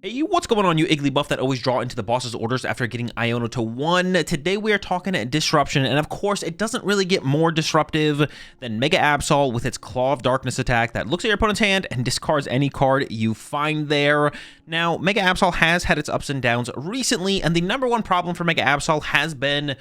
Hey, what's going on, you Iggly buff that always draw into the boss's orders after getting Iono to 1? Today we are talking Disruption, and of course, it doesn't really get more disruptive than Mega Absol with its Claw of Darkness attack that looks at your opponent's hand and discards any card you find there. Now, Mega Absol has had its ups and downs recently, and the number one problem for Mega Absol has been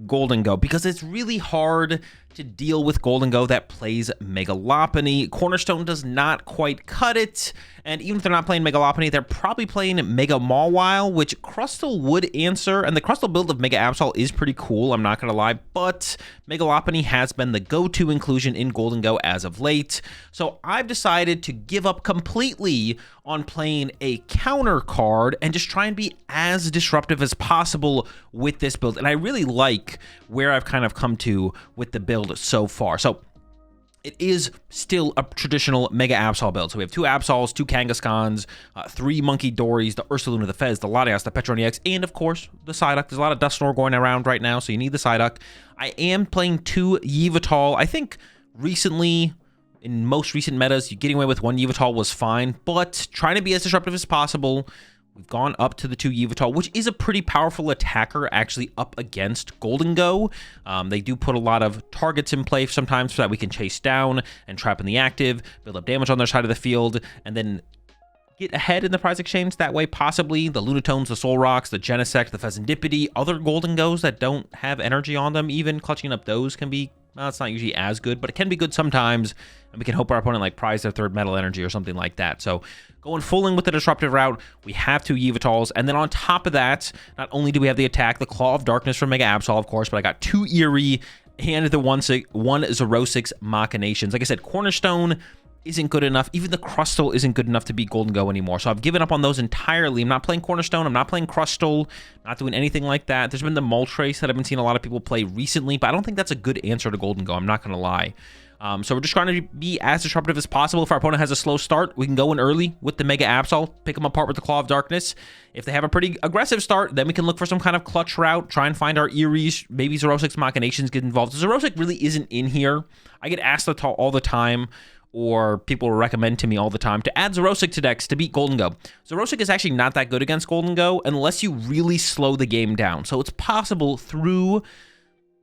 Gholdengo, because it's really hard to deal with Gholdengo that plays Mega Lopunny. Cornerstone does not quite cut it, and even if they're not playing Mega Lopunny, they're probably playing Mega Mawile, which Crustle would answer, and the Crustle build of Mega Absol is pretty cool, I'm not gonna lie, but Mega Lopunny has been the go-to inclusion in Gholdengo as of late, so I've decided to give up completely on playing a counter card and just try and be as disruptive as possible with this build, and I really like where I've kind of come to with the build so far. So it is still a traditional Mega Absol build. So we have 2 Absols, 2 Kangaskhan's, 3 Munkidoris, the Ursaluna, the Fez, the Latias, the Pecharunt EX, and of course the Psyduck. There's a lot of Dusknoir going around right now, so you need the Psyduck. I am playing 2 Yveltal. I think recently, in most recent metas, getting away with 1 Yveltal was fine, but trying to be as disruptive as possible. We've gone up to the 2 Yveltal, which is a pretty powerful attacker actually up against Gholdengo. They do put a lot of targets in play sometimes so that we can chase down and trap in the active, build up damage on their side of the field, and then get ahead in the prize exchange that way, possibly. The Lunatones, the Solrocks, the Genesect, the Fezandipiti, other Gholdengos that don't have energy on them, even clutching up those can be, well, it's not usually as good, but it can be good sometimes, and we can hope our opponent like prize their 3rd metal energy or something like that. So going full in with the disruptive route, we have 2 Yveltals, and then on top of that, not only do we have the attack, the Claw of Darkness from Mega Absol, of course, but I got 2 Eri and the one Xerosic Machinations. Like I said, Cornerstone isn't good enough. Even the Crustle isn't good enough to beat Gholdengo anymore. So I've given up on those entirely. I'm not playing Cornerstone. I'm not playing Crustle. Not doing anything like that. There's been the Moltres that I've been seeing a lot of people play recently, but I don't think that's a good answer to Gholdengo. I'm not going to lie. So we're just trying to be as disruptive as possible. If our opponent has a slow start, we can go in early with the Mega Absol, pick them apart with the Claw of Darkness. If they have a pretty aggressive start, then we can look for some kind of clutch route, try and find our Eries, maybe Xerosic's Machinations get involved. Xerosic really isn't in here. I get asked all the time, or people recommend to me all the time, to add Xerosic to decks to beat Gholdengo. Xerosic is actually not that good against Gholdengo unless you really slow the game down. So it's possible through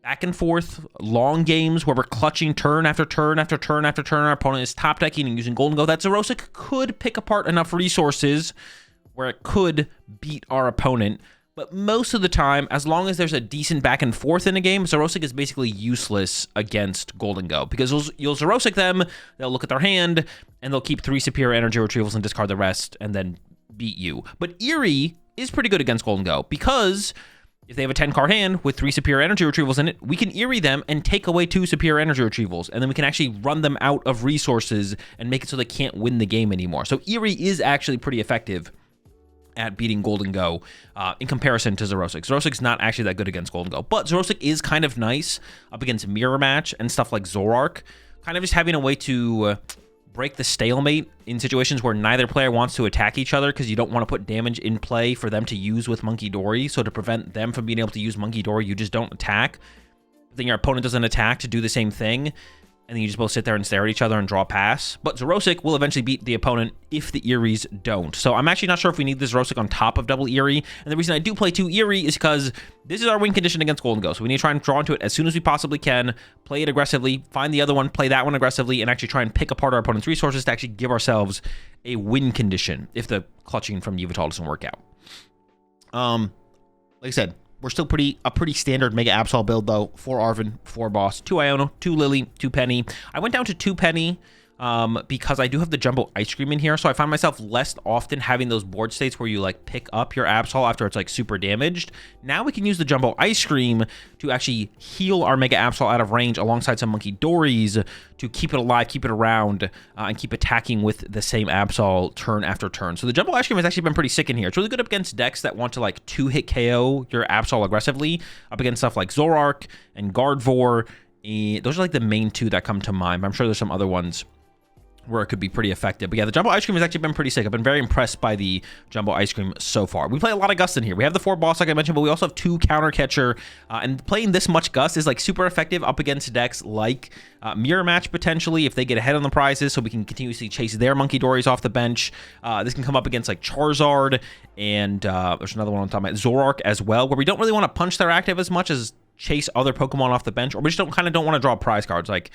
back and forth long games where we're clutching turn after turn after turn after turn, our opponent is top decking and using Gholdengo, that Xerosic could pick apart enough resources where it could beat our opponent. But most of the time, as long as there's a decent back and forth in a game, Xerosic is basically useless against Gholdengo, because you'll Xerosic them, they'll look at their hand, and they'll keep 3 superior energy retrievals and discard the rest, and then beat you. But Eri is pretty good against Gholdengo, because if they have a 10-card hand with 3 superior energy retrievals in it, we can Eri them and take away 2 superior energy retrievals, and then we can actually run them out of resources and make it so they can't win the game anymore. So Eri is actually pretty effective at beating Gholdengo in comparison to Xerosic. Xerosic's not actually that good against Gholdengo, but Xerosic is kind of nice up against Mirror Match and stuff like Zoroark, kind of just having a way to break the stalemate in situations where neither player wants to attack each other, because you don't want to put damage in play for them to use with Munkidori. So to prevent them from being able to use Munkidori, you just don't attack. Then your opponent doesn't attack to do the same thing, and then you just both sit there and stare at each other and draw a pass. But Xerosic will eventually beat the opponent if the Eries don't. So I'm actually not sure if we need the Xerosic on top of double Eri. And the reason I do play 2 Eri is because this is our win condition against Gholdengo. So we need to try and draw into it as soon as we possibly can, play it aggressively, find the other one, play that one aggressively, and actually try and pick apart our opponent's resources to actually give ourselves a win condition if the clutching from Yveltal doesn't work out. Like I said, we're still a pretty standard Mega Absol build, though. 4 Arven, 4 Boss, 2 Iono, 2 Lillie, 2 Penny. I went down to 2 Penny because I do have the Jumbo Ice Cream in here, so I find myself less often having those board states where you like pick up your Absol after it's like super damaged. Now we can use the Jumbo Ice Cream to actually heal our Mega Absol out of range alongside some Munkidoris to keep it alive, keep it around, and keep attacking with the same Absol turn after turn. So the Jumbo Ice Cream has actually been pretty sick in here. It's really good up against decks that want to like 2-hit KO your Absol aggressively, up against stuff like Zoroark and Gardevoir. Those are like the main 2 that come to mind, but I'm sure there's some other ones where it could be pretty effective. But yeah, the Jumbo Ice Cream has actually been pretty sick. I've been very impressed by the Jumbo Ice Cream so far. We play a lot of Gust in here. We have the 4 boss, like I mentioned, but we also have 2 Counter Catcher. And playing this much Gust is like super effective up against decks like Mirror Match potentially if they get ahead on the prizes, so we can continuously chase their Munkidoris off the bench. This can come up against like Charizard and there's another one on top of it, Zoroark as well, where we don't really want to punch their active as much as chase other Pokemon off the bench, or we just don't want to draw prize cards. Like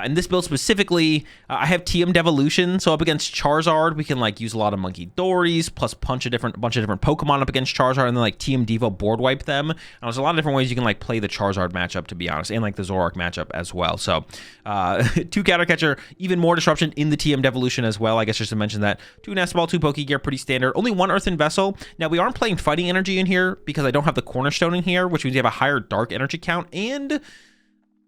in this build specifically, I have TM Devolution, so up against Charizard, we can like use a lot of Munkidoris, plus punch a bunch of different Pokemon up against Charizard, and then like TM Devo board wipe them. And there's a lot of different ways you can like play the Charizard matchup, to be honest, and like the Zoroark matchup as well. So 2 Counter Catcher, even more disruption in the TM Devolution as well. I guess just to mention that 2 Nest Ball, 2 Pokégear, pretty standard. Only 1 Earthen Vessel. Now we aren't playing Fighting Energy in here because I don't have the Cornerstone in here, which means you have a higher Dark Energy count. And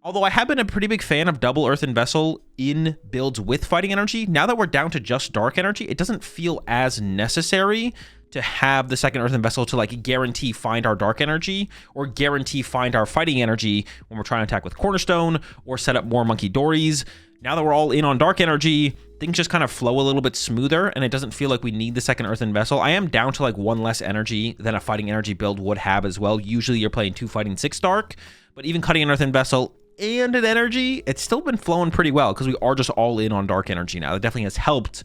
although I have been a pretty big fan of double Earthen Vessel in builds with Fighting Energy, now that we're down to just Dark Energy, it doesn't feel as necessary to have the second Earthen Vessel to like guarantee find our Dark Energy or guarantee find our Fighting Energy when we're trying to attack with Cornerstone or set up more Munkidoris. Now that we're all in on Dark Energy, things just kind of flow a little bit smoother, and it doesn't feel like we need the second Earthen Vessel. I am down to like 1 less energy than a Fighting Energy build would have as well. Usually you're playing 2 Fighting, 6 Dark, but even cutting an Earthen Vessel and an energy, it's still been flowing pretty well because we are just all in on Dark Energy now. That definitely has helped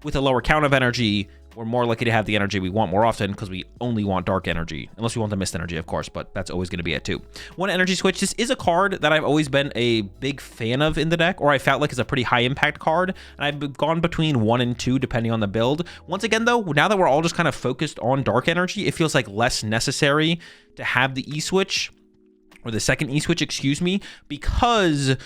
with a lower count of energy. We're more likely to have the energy we want more often because we only want Dark Energy, unless we want the Mist Energy, of course, but that's always going to be it too. 1 Energy Switch. This is a card that I've always been a big fan of in the deck, or I felt like it's a pretty high impact card, and I've gone between 1 and 2 depending on the build. Once again though, now that we're all just kind of focused on Dark Energy, it feels like less necessary to have the E-Switch, or the second E-Switch, excuse me, because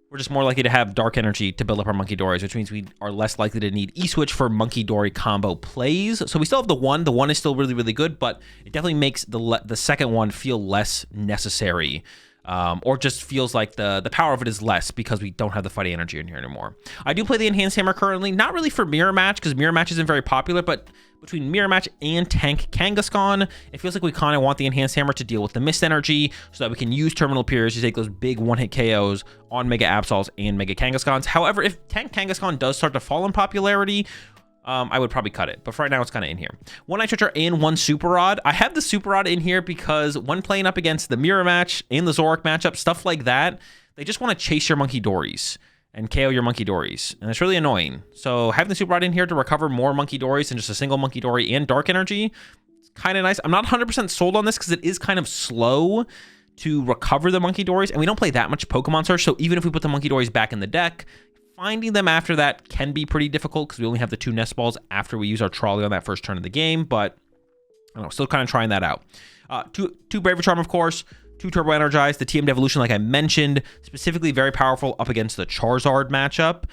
we're just more likely to have Dark Energy to build up our Munkidoris, which means we are less likely to need E-Switch for Munkidori combo plays. So we still have the 1. The 1 is still really, really good, but it definitely makes the second one feel less necessary. Or just feels like the power of it is less because we don't have the Fighting Energy in here anymore. I do play the Enhanced Hammer currently, not really for Mirror Match, because Mirror Match isn't very popular, but between Mirror Match and Tank Kangaskhan, it feels like we kind of want the Enhanced Hammer to deal with the Mist Energy so that we can use Terminal Periods to take those big one-hit KOs on Mega Absols and Mega Kangaskhan's. However, if Tank Kangaskhan does start to fall in popularity, I would probably cut it, but for right now it's kind of in here. 1 Night Stretcher and 1 Super Rod. I have the Super Rod in here because when playing up against the Mirror Match and the Zoroark matchup, stuff like that, they just want to chase your Munkidoris and KO your Munkidoris, and it's really annoying. So having the Super Rod in here to recover more Munkidoris than just a single Munkidori and Dark Energy, it's kind of nice. I'm not 100% sold on this because it is kind of slow to recover the Munkidoris, and we don't play that much Pokemon Search, so even if we put the Munkidoris back in the deck, finding them after that can be pretty difficult because we only have the 2 Nest Balls after we use our Trolley on that first turn of the game, but I don't know, still kind of trying that out. 2 Bravery Charm, of course, 2 Turbo Energize, the TM Devolution, like I mentioned, specifically very powerful up against the Charizard matchup.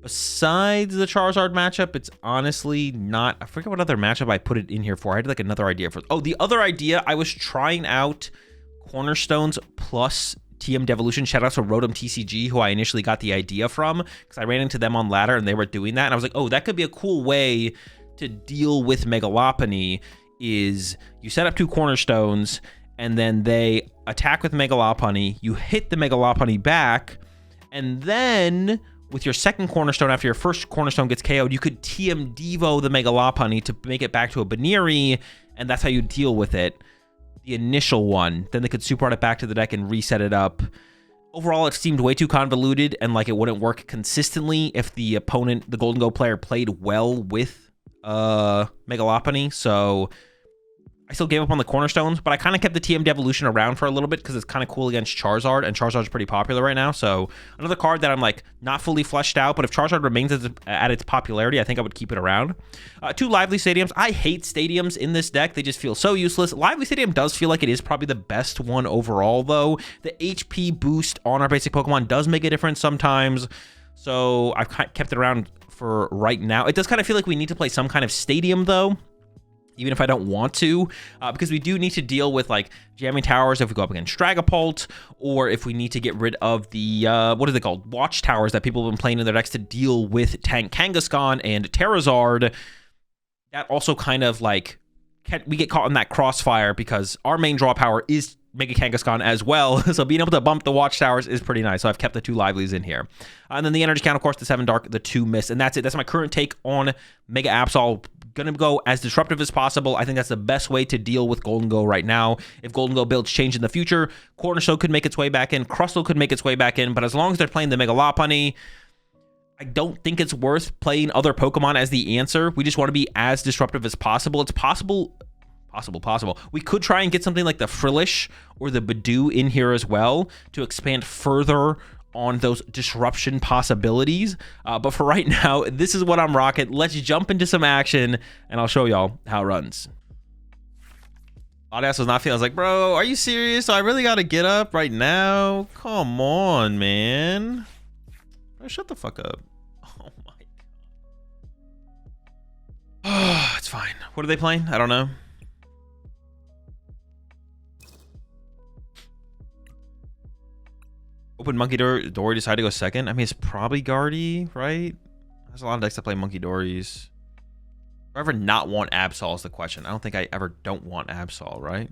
Besides the Charizard matchup, it's honestly not, I forget what other matchup I put it in here for. I had like another idea for, oh, the other idea, I was trying out Cornerstones plus TM Devolution. Shout out to Rotom TCG, who I initially got the idea from, because I ran into them on ladder and they were doing that, and I was like, oh, that could be a cool way to deal with Megalopony, is you set up 2 Cornerstones and then they attack with Megalopony, you hit the Megalopony back, and then with your second Cornerstone, after your first Cornerstone gets KO'd, you could TM Devo the Megalopony to make it back to a Baneri, and that's how you deal with it. The initial one, then they could Super Rod it back to the deck and reset it up. Overall, it seemed way too convoluted and like it wouldn't work consistently if the opponent, the Golden Go player, played well with Megalopony. So I still gave up on the Cornerstones, but I kind of kept the TM Devolution around for a little bit because it's kind of cool against Charizard, and Charizard's pretty popular right now. So another card that I'm like not fully fleshed out, but if Charizard remains at its popularity, I think I would keep it around. 2 Lively Stadiums. I hate Stadiums in this deck. They just feel so useless. Lively Stadium does feel like it is probably the best one overall, though. The HP boost on our basic Pokemon does make a difference sometimes, so I've kept it around for right now. It does kind of feel like we need to play some kind of Stadium, though, even if I don't want to, because we do need to deal with like jamming towers if we go up against Dragapult, or if we need to get rid of the, what are they called? Watch towers that people have been playing in their decks to deal with Tank Kangaskhan and Terrazard. That also kind of like we get caught in that crossfire because our main draw power is Mega Kangaskhan as well. So being able to bump the watchtowers is pretty nice. So I've kept the 2 livelies in here. And then the energy count, of course, the 7 dark, the 2 mist. And that's it. That's my current take on Mega Absol. Gonna go as disruptive as possible. I think that's the best way to deal with Golden Go right now. If Golden Go builds change in the future, Cornerstone could make its way back in, Crustle could make its way back in, but as long as they're playing the Mega Lopunny, I don't think it's worth playing other Pokemon as the answer. We just want to be as disruptive as possible. It's possible. We could try and get something like the Frillish or the Badoo in here as well to expand further on those disruption possibilities. But for right now, this is what I'm rocking. Let's jump into some action and I'll show y'all how it runs. Latias was not feeling. I was like, bro, are you serious? I really got to get up right now? Come on, man. Bro, shut the fuck up. Oh my God. It's fine. What are they playing? I don't know. Open Munkidori, decide to go second. I mean, it's probably Guardy, right? There's a lot of decks that play Munkidoris. Do I ever not want Absol is the question. I don't think I ever don't want Absol, right?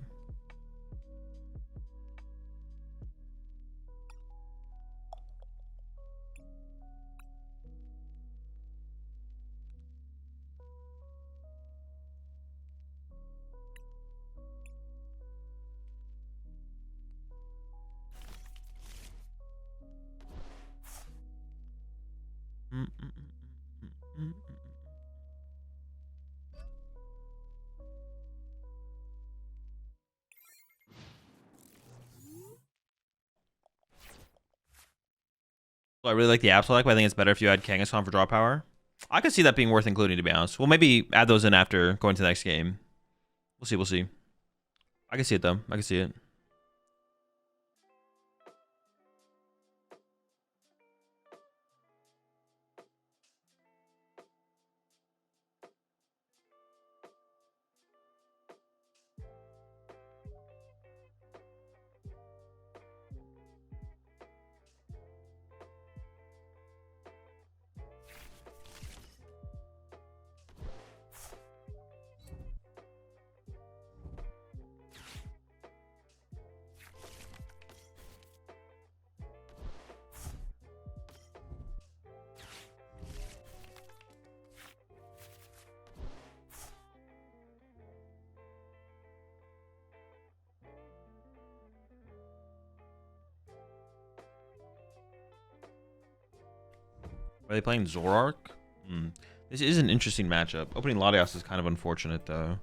I really like the Absol deck, but I think it's better if you add Kangaskhan for draw power. I could see that being worth including, to be honest. We'll maybe add those in after going to the next game. We'll see. I can see it, though. I can see it. Are they playing Zoroark? This is an interesting matchup. Opening Latias is kind of unfortunate, though.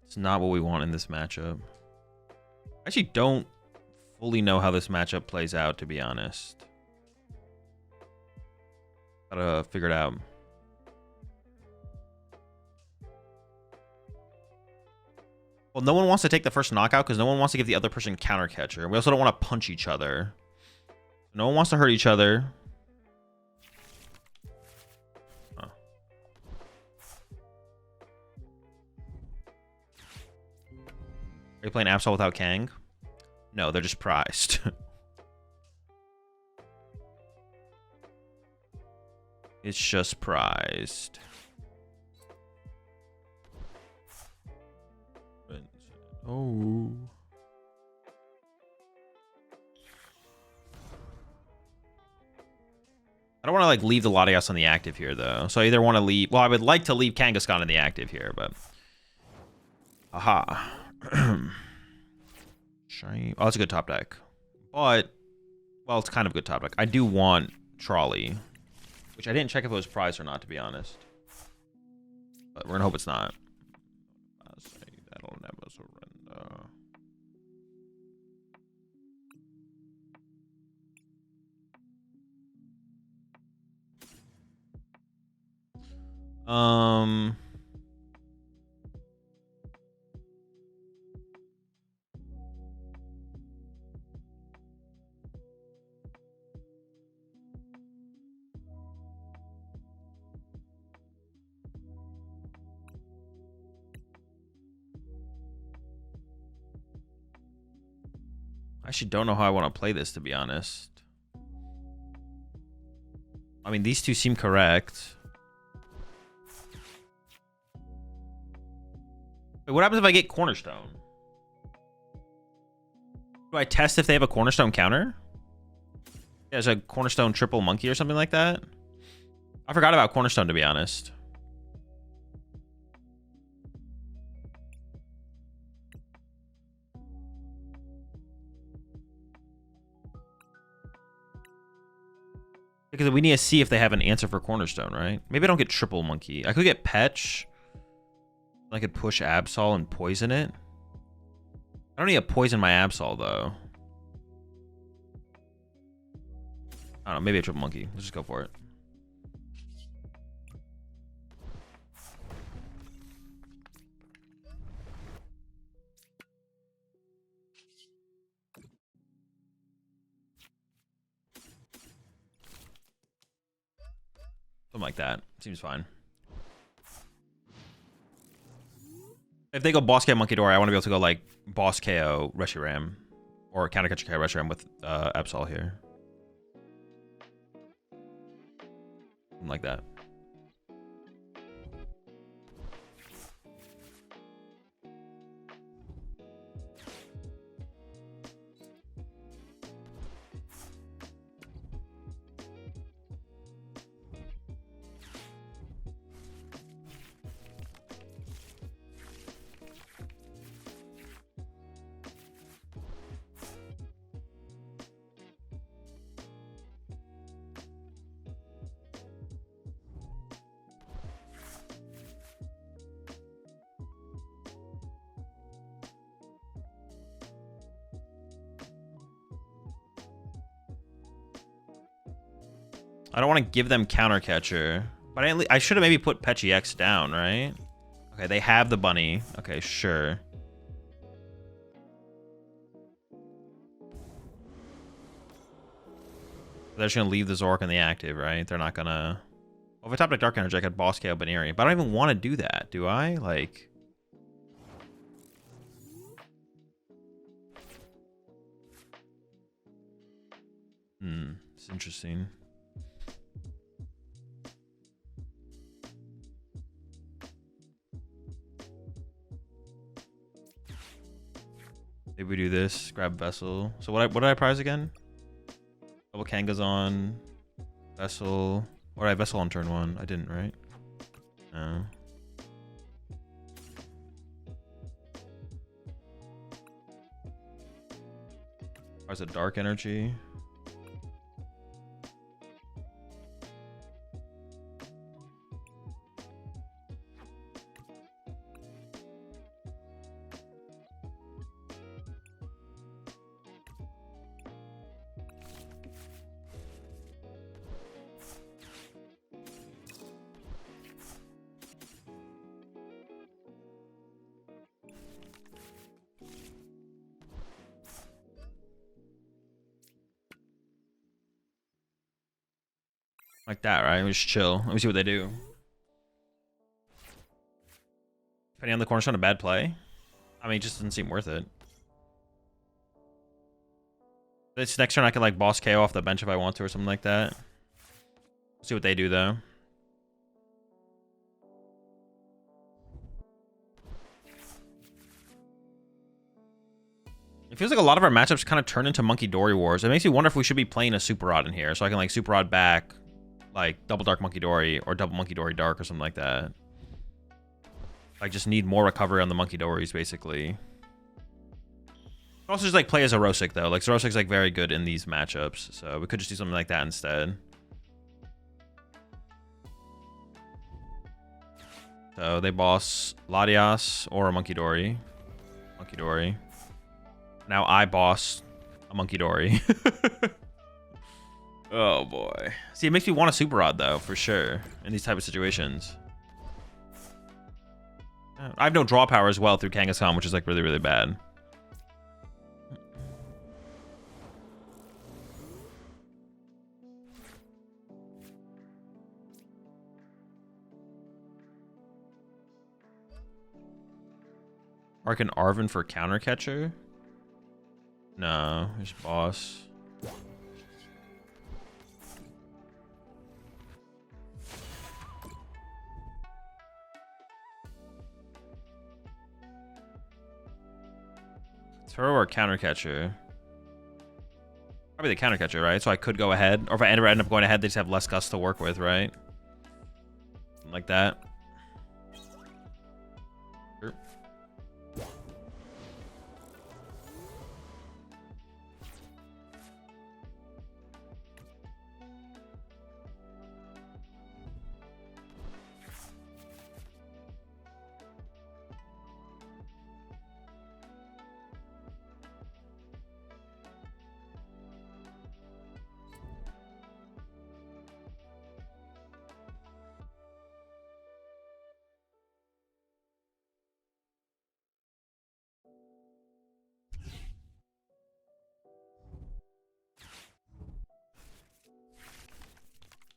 It's not what we want in this matchup. I actually don't fully know how this matchup plays out, to be honest. Gotta figure it out. Well, no one wants to take the first knockout because no one wants to give the other person counter catcher. We also don't want to punch each other. No one wants to hurt each other. Are you playing Absol without Kang? No, they're just prized. It's just prized. Oh. I don't want to like leave the Latias on the active here though. So I either want to leave. Well, I would like to leave Kangaskhan in the active here, but. Aha. Shiny. Oh, that's a good top deck. But, well, it's kind of a good top deck. I do want Trolley, which I didn't check if it was prized or not, to be honest. But we're gonna hope it's not. I'll say that'll never surrender. I actually don't know how I want to play this, to be honest. I mean, these two seem correct. Wait, what happens if I get Cornerstone? Do I test if they have a Cornerstone counter? Yeah, there's a Cornerstone triple monkey or something like that. I forgot about Cornerstone, to be honest. Because we need to see if they have an answer for Cornerstone, right? Maybe I don't get triple monkey. I could get Petch. I could push Absol and poison it. I don't need to poison my Absol, though. I don't know. Maybe a triple monkey. Let's just go for it. Something like that. Seems fine. If they go boss KO Munkidori, I want to be able to go like boss KO Reshiram or counter catcher KO Reshiram with Absol here. Something like that. I don't want to give them counter catcher, but I should have maybe put Pechy X down, right? Okay, they have the bunny. Okay, sure. They're just gonna leave the Zork in the active, right? They're not gonna. Well, if I top deck Dark Energy, I could boss KO Baneri, but I don't even want to do that, do I? Like. It's interesting. Maybe we do this, grab Vessel. So what did I prize again? Double Kangaskhan, Vessel. Or did I Vessel on turn 1? I didn't, right? No. Prize a Dark Energy. Like that, right? We just chill. Let me see what they do. Depending on the Cornerstone, a bad play. I mean, it just doesn't seem worth it. This next turn, I can like boss KO off the bench if I want to or something like that. See what they do, though. It feels like a lot of our matchups kind of turn into Munkidori wars. It makes me wonder if we should be playing a Super Rod in here, so I can like Super Rod back, like double Dark Munkidori or double Munkidori Dark or something like that. I just need more recovery on the Munkidoris, basically. Also just like play as Xerosic though. Like Xerosic's like very good in these matchups, so we could just do something like that instead. So they boss Latias or a Munkidori. Munkidori. Now I boss a Munkidori. Oh boy. See, it makes me want a Super Rod though, for sure, in these type of situations. I have no draw power as well through Kangaskhan, which is like really, really bad. Or I can Arven for counter catcher. No, it's boss. Throw or counter catcher? Probably the counter catcher, right? So I could go ahead. Or if I end up going ahead, they just have less gust to work with, right? Something like that. Sure.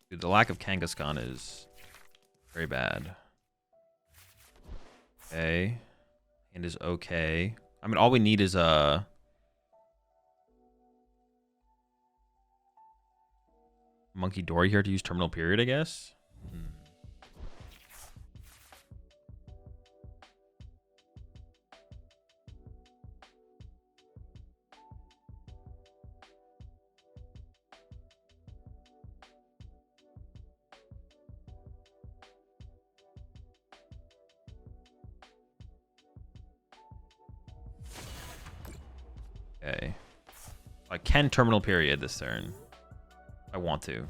Dude, the lack of Kangaskhan is very bad. Okay. And is okay. I mean, all we need is a... Munkidori here to use Terminal Period, I guess? Okay. I can Terminal Period this turn. I want to.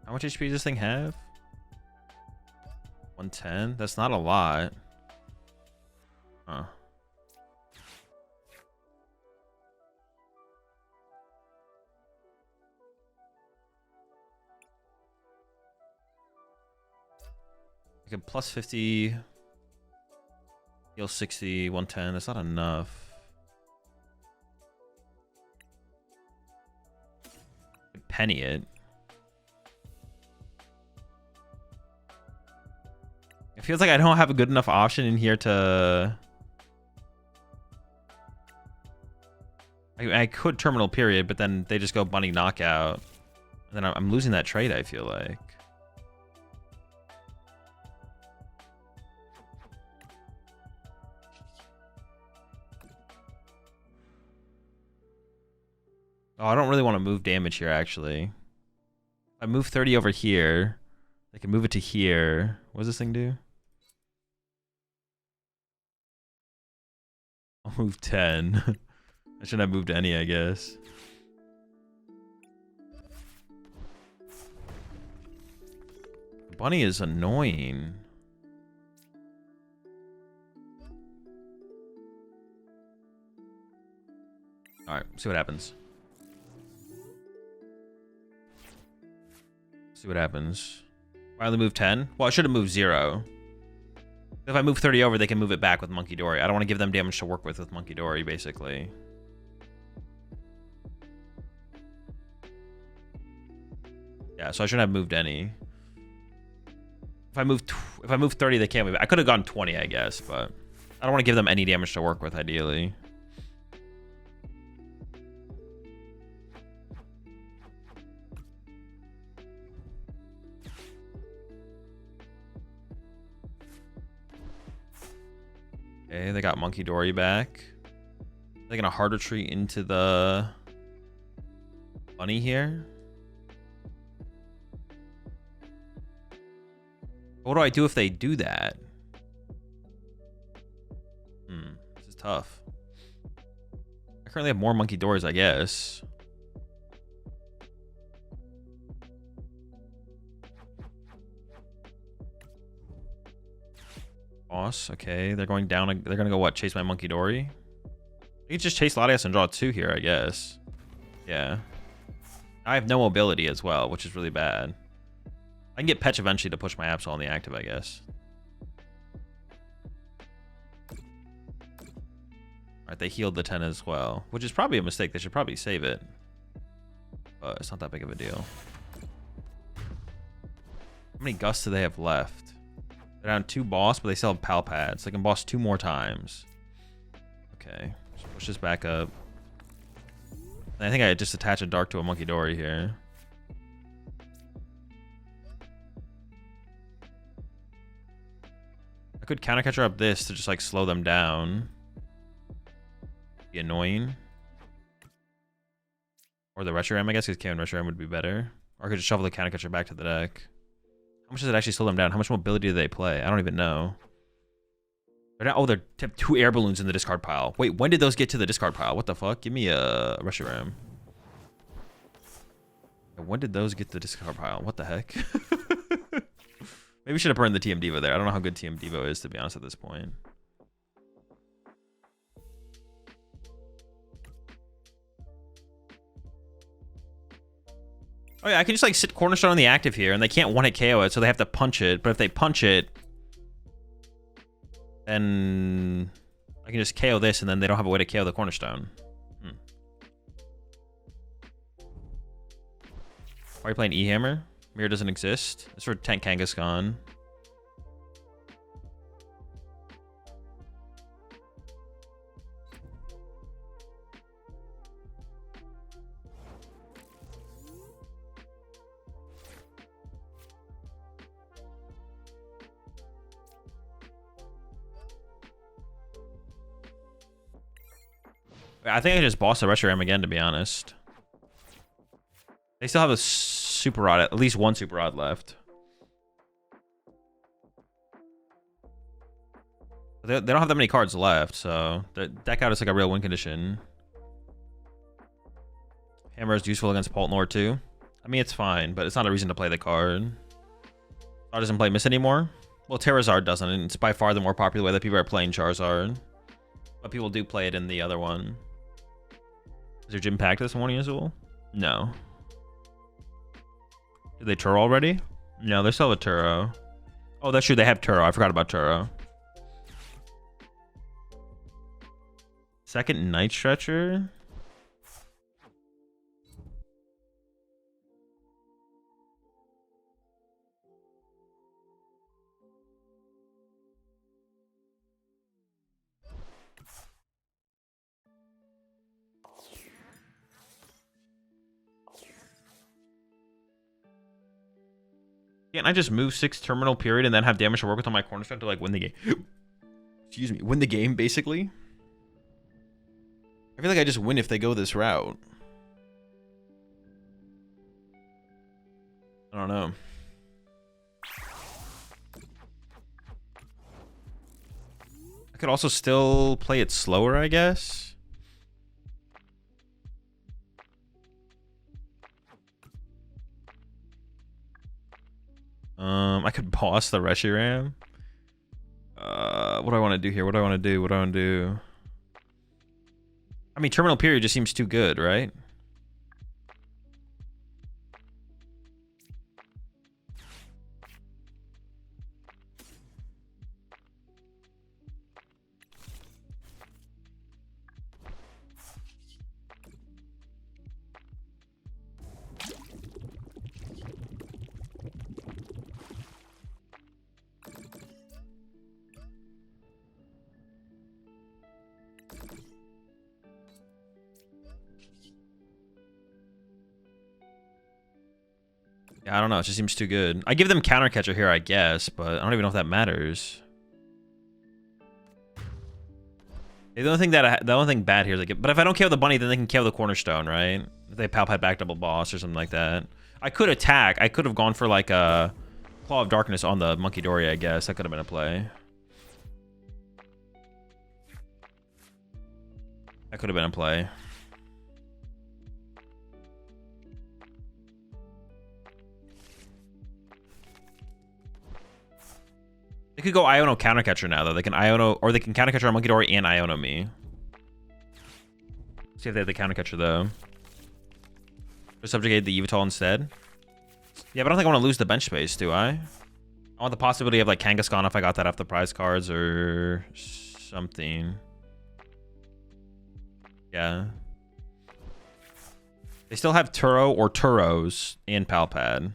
How much HP does this thing have? 110? That's not a lot. Huh. Like a plus 50, heal 60, 110. That's not enough. Penny it. It feels like I don't have a good enough option in here to... I could Terminal Period, but then they just go Bunny Knockout. And then I'm losing that trade, I feel like. Oh, I don't really want to move damage here, actually. If I move 30 over here, I can move it to here. What does this thing do? I'll move 10. I shouldn't have moved any, I guess. Bunny is annoying. Alright, see what happens. See what happens. Why only move 10? Well, I should have moved 0. If I move 30 over, they can move it back with Munkidori. I don't want to give them damage to work with Munkidori, basically. Yeah, so I shouldn't have moved any. If I move 30, they can't move it. I could have gone 20, I guess, but I don't want to give them any damage to work with, ideally. Okay, they got Munkidori back. They're gonna hard retreat into the Bunny here. What do I do if they do that? This is tough. I currently have more Munkidoris, I guess. Boss, okay. They're going down. They're gonna go what? Chase my Munkidori? They can just chase Latias and draw 2 here, I guess. Yeah. I have no mobility as well, which is really bad. I can get Pech eventually to push my Absol on the active, I guess. Alright, they healed the 10 as well, which is probably a mistake. They should probably save it. But it's not that big of a deal. How many gusts do they have left? They're down 2 boss, but they still have PAL pads. They can boss 2 more times. Okay. Just push this back up. I think I just attach a Dark to a Munkidori here. I could counter catcher up this to just like slow them down. Be annoying. Or the Reshiram, I guess, because K and Reshiram would be better. Or I could just shuffle the counter catcher back to the deck. How much does it actually slow them down? How much mobility do they play? I don't even know. Oh, they're 2 air balloons in the discard pile. Wait, when did those get to the discard pile? What the fuck? Give me a Reshiram. When did those get to the discard pile? What the heck? Maybe we should have burned the TM Devo there. I don't know how good TM Devo is, to be honest, at this point. Oh yeah, I can just like sit Cornerstone on the active here, and they can't one-hit KO it, so they have to punch it. But if they punch it, then I can just KO this, and then they don't have a way to KO the Cornerstone. Why are you playing E-Hammer? Mirror doesn't exist. It's for Tank Kangaskhan. I think I just bossed the Reshiram again, to be honest. They still have a Super Rod, at least one Super Rod left. They don't have that many cards left, so the deck out is like a real win condition. Hammer is useful against Poltnor too. I mean, it's fine, but it's not a reason to play the card. Charizard doesn't play Miss anymore. Well, Terrazard doesn't, and it's by far the more popular way that people are playing Charizard. But people do play it in the other one. Is there Gym Pack this morning as well? No. Did they Turo already? No, they still have a Turo. Oh, that's true. They have Turo. I forgot about Turo. Second Night Stretcher. Can't I just move 6 terminal period and then have damage to work with on my Cornerstone to like win the game? Excuse me, win the game basically. I feel like I just win if they go this route. I don't know. I could also still play it slower, I guess. I could boss the Reshiram. What do I want to do here? What do I want to do? What do I want to do? I mean, terminal period just seems too good, right? Yeah, I don't know. It just seems too good. I give them counter catcher here, I guess, but I don't even know if that matters. The only thing bad here is like, but if I don't KO the bunny, then they can KO the Cornerstone, right? If they Pal Pad back double boss or something like that. I could attack. I could have gone for like a Claw of Darkness on the Munkidori, I guess. That could have been a play. That could have been a play. They could go Iono counter catcher now, though. They can Iono, or they can counter catcher on Munkidori and Iono me. See if they have the counter catcher though. Or subjugate the Yveltal instead. Yeah, but I don't think I want to lose the bench space, do I? I want the possibility of like Kangaskhan if I got that off the prize cards or something. Yeah. They still have Turo or Turos and Pal Pad.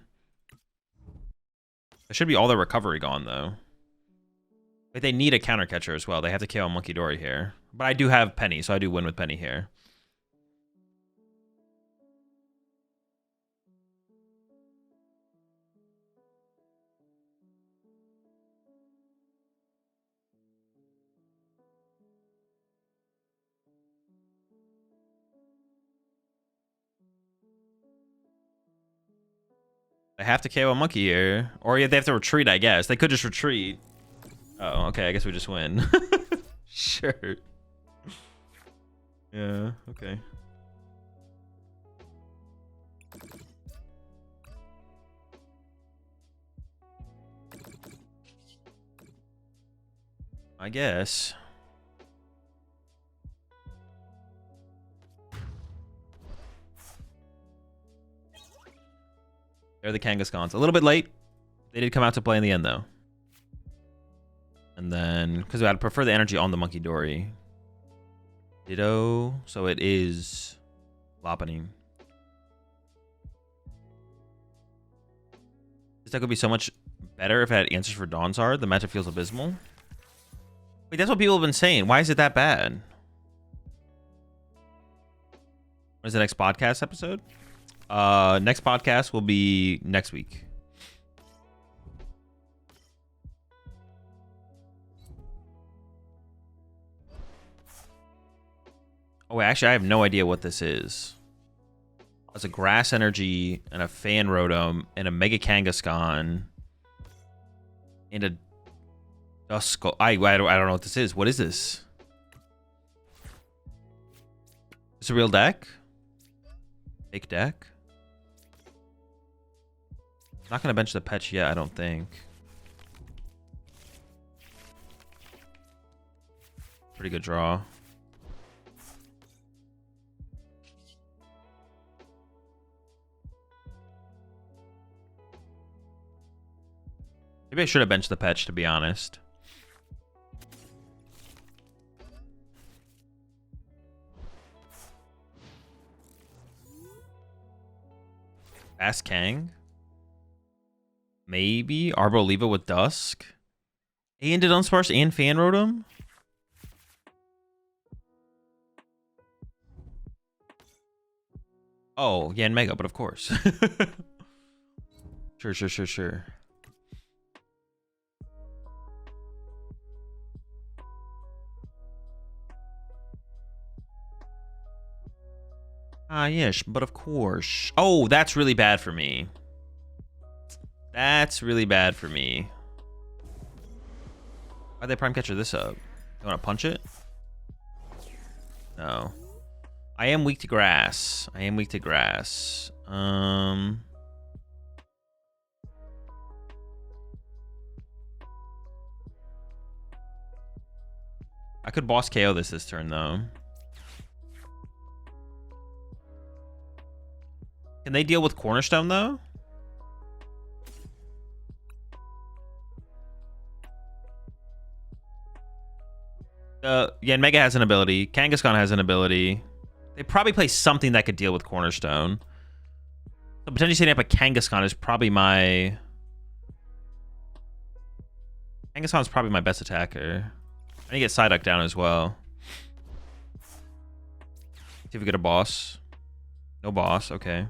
There should be all their recovery gone though. But they need a counter catcher as well. They have to KO Munkidori here. But I do have Penny, so I do win with Penny here. They have to KO a monkey here. Or yeah, they have to retreat, I guess. They could just retreat. Oh, okay. I guess we just win. Sure. Yeah, okay. I guess. They're the Kangaskhan's. A little bit late. They did come out to play in the end, though. And then, because I'd prefer the energy on the Munkidori. Ditto. So it is Lopunny. This deck would be so much better if it had answers for Donzard. The matchup feels abysmal. Wait, that's what people have been saying. Why is it that bad? What is the next podcast episode? Next podcast will be next week. Oh, wait, actually, I have no idea what this is. It's a Grass Energy and a Fan Rotom and a Mega Kangaskhan and a Duskull. I don't know what this is. What is this? Is this a real deck? Fake deck? Not gonna bench the Pech yet, I don't think. Pretty good draw. Maybe I should have benched the Pech, to be honest. Fast Kang? Maybe Arboliva with Dusk? And did Unsparse and Fan Rotom? Oh, yeah, and Mega, but of course. Sure. Ah, yes, but of course. Oh, that's really bad for me. That's really bad for me. Why'd they Prime Catcher this up? You want to punch it? No. I am weak to grass. I could boss KO this turn, though. Can they deal with Cornerstone, though? Yeah, Mega has an ability. Kangaskhan has an ability. They probably play something that could deal with Cornerstone. So potentially setting up a Kangaskhan is probably my... Kangaskhan's probably my best attacker. I need to get Psyduck down as well. See if we get a boss. No boss, okay.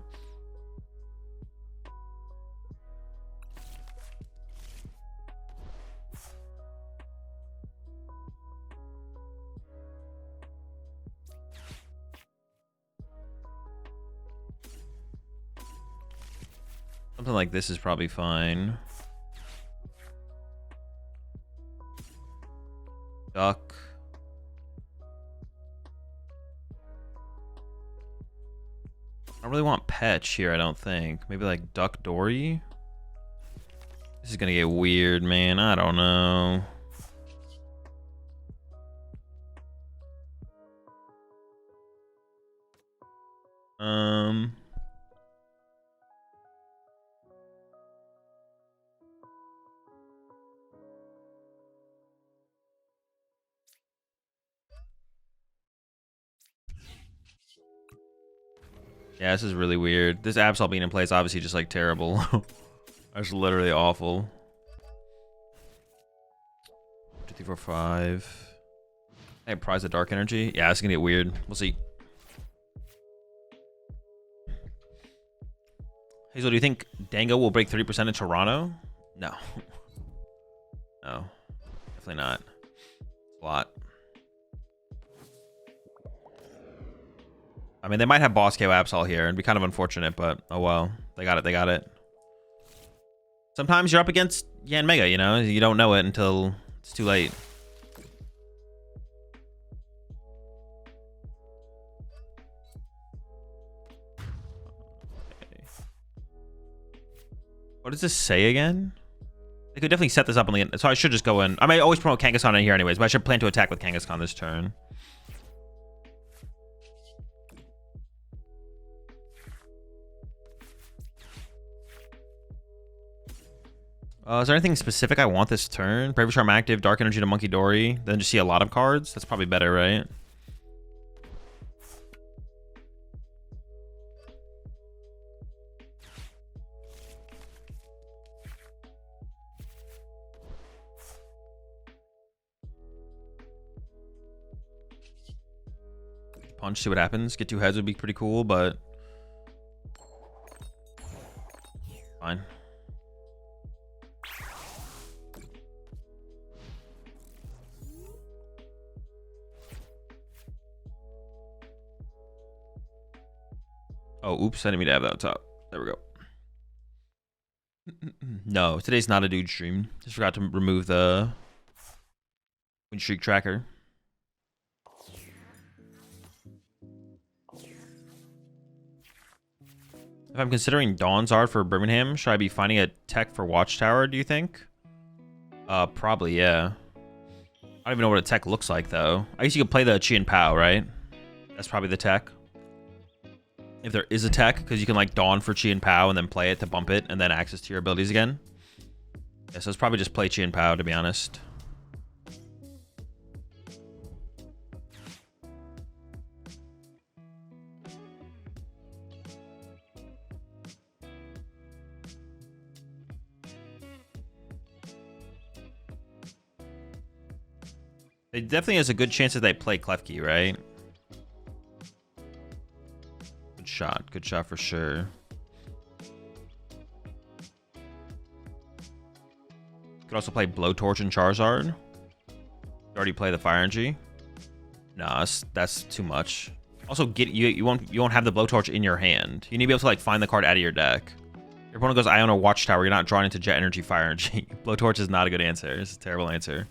Something like this is probably fine. Duck. I don't really want Pech here, I don't think. Maybe like Duck Dory? This is gonna get weird, man. I don't know. Yeah, this is really weird. This Absol being in play is obviously just like terrible. That's literally awful. 2, 3, 4, 5. Hey, prize the Dark Energy. Yeah, it's gonna get weird. We'll see. Hazel, do you think Dango will break 30% in Toronto? No. No. Definitely not. A lot. I mean, they might have boss KO Absol here and be kind of unfortunate, but oh well. They got it. Sometimes you're up against Yan Mega, you know? You don't know it until it's too late. Okay. What does this say again? They could definitely set this up on the end, so I should just go in. I might always promote Kangaskhan in here anyways, but I should plan to attack with Kangaskhan this turn. Is there anything specific I want this turn? Bravery Charm active, Dark Energy to Munkidori, then just see a lot of cards? That's probably better, right? Punch, see what happens. Get 2 heads would be pretty cool, but fine. Oh, oops, I didn't mean to have that on top. There we go. No, today's not a dude stream. Just forgot to remove the win streak tracker. If I'm considering Dawnzard for Birmingham, should I be finding a tech for Watchtower, do you think? Probably, yeah. I don't even know what a tech looks like, though. I guess you could play the Chi and Pao, right? That's probably the tech. If there is a tech, because you can, like, Dawn for Chi and Pao and then play it to bump it and then access to your abilities again. Yeah, so it's probably just play Chi and Pao, to be honest. It definitely has a good chance that they play Klefki, right? Good shot for sure. Could also play Blowtorch and Charizard. You already play the Fire Energy. Nah, that's too much. Also, you won't have the Blowtorch in your hand. You need to be able to like find the card out of your deck. Your opponent goes Iono Watchtower. You're not drawn into Jet Energy, Fire Energy. Blowtorch is not a good answer. It's a terrible answer.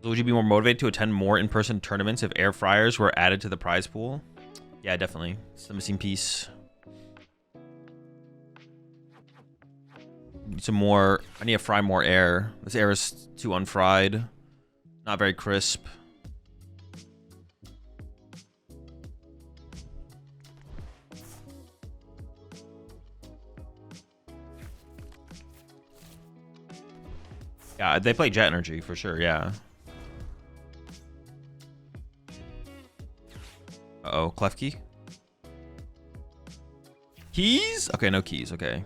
So would you be more motivated to attend more in-person tournaments if air fryers were added to the prize pool? Yeah, definitely. It's the missing piece. Need some more. I need to fry more air. This air is too unfried. Not very crisp. Yeah, they play Jet Energy for sure, yeah. Uh-oh, Klefki? Keys? Okay, no keys, okay.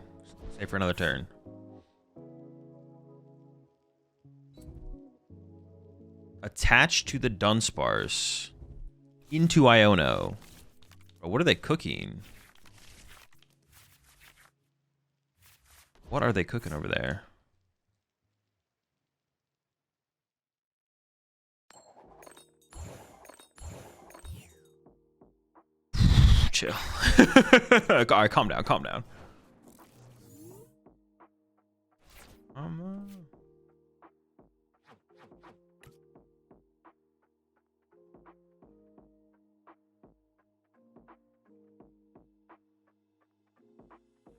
Save for another turn. Attached to the Dunsparce. Into Iono. Oh, what are they cooking? What are they cooking over there? Chill. All right, calm down, calm down.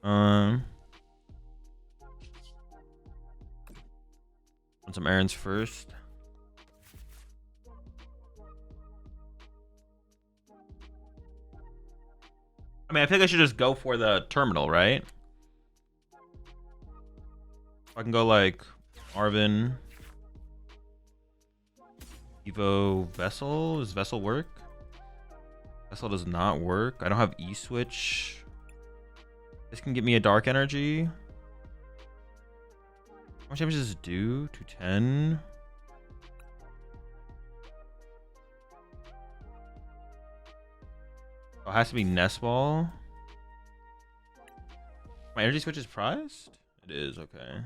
Run some errands first. I mean, I think I should just go for the terminal, right? I can go like Arven, Evo, Vessel. Does Vessel work? Vessel does not work. I don't have E-Switch. This can get me a Dark Energy. How much damage does this do? 210. Oh, it has to be Nest Ball. My Energy Switch is priced? It is, okay.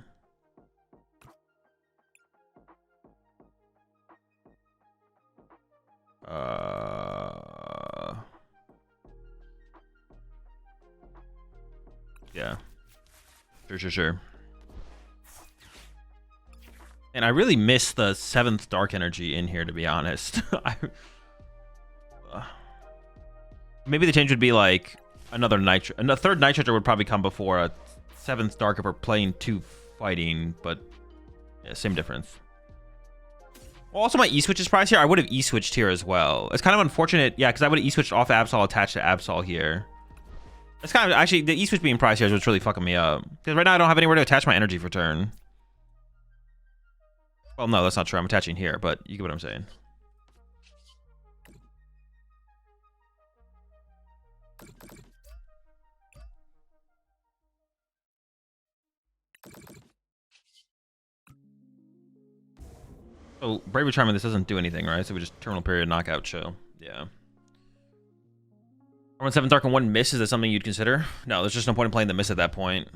Yeah. Sure. And I really miss the 7th Dark Energy in here, to be honest. Maybe the change would be like another Nitro. A third Night Stretcher would probably come before a 7th Dark if we're playing 2 fighting, but yeah, same difference. Well, also my E-Switch is priced here. I would have E-Switched here as well. It's kind of unfortunate, yeah, because I would have E-Switched off Absol attached to Absol here. It's kind of, actually, the E-Switch being priced here is what's really fucking me up. Because right now I don't have anywhere to attach my energy for turn. Well, no, that's not true. I'm attaching here, but you get what I'm saying. So, Bravery Charm, this doesn't do anything, right? So we just Terminal Period, Knockout, Show. Yeah. 7 Dark and 1 Miss, is that something you'd consider? No, there's just no point in playing the Miss at that point.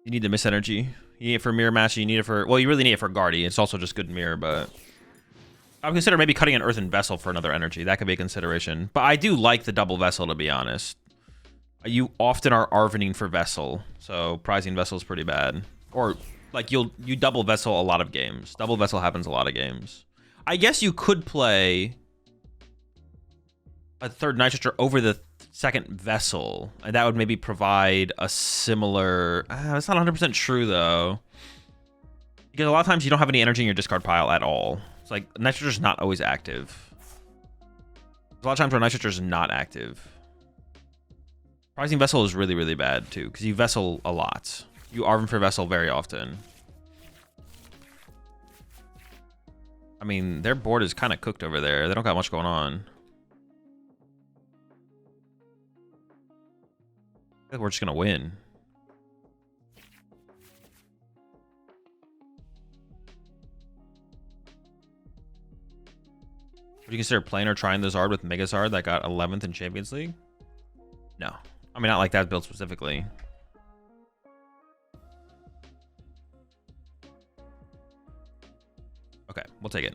You need the Miss energy. You need it for Mirror Match, you need it for... Well, you really need it for Guardy. It's also just good Mirror, but... I would consider maybe cutting an Earthen Vessel for another energy. That could be a consideration. But I do like the double Vessel, to be honest. You often are Arvening for Vessel, so prizing Vessel is pretty bad. Or, like, you double Vessel a lot of games. Double Vessel happens a lot of games. I guess you could play a third Night Stretcher over the 2nd Vessel, and that would maybe provide a similar... That's not 100% true, though. Because a lot of times you don't have any energy in your discard pile at all. It's like, Night Stretcher's not always active. There's a lot of times where Night Stretcher's not active. Prizing Vessel is really, really bad, too, because you Vessel a lot. You Arven for Vessel very often. I mean, their board is kind of cooked over there. They don't got much going on. I think we're just going to win. Would you consider playing or trying the Zard with Mega Zard that got 11th in Champions League? No. I mean, not like that build specifically. Okay, we'll take it.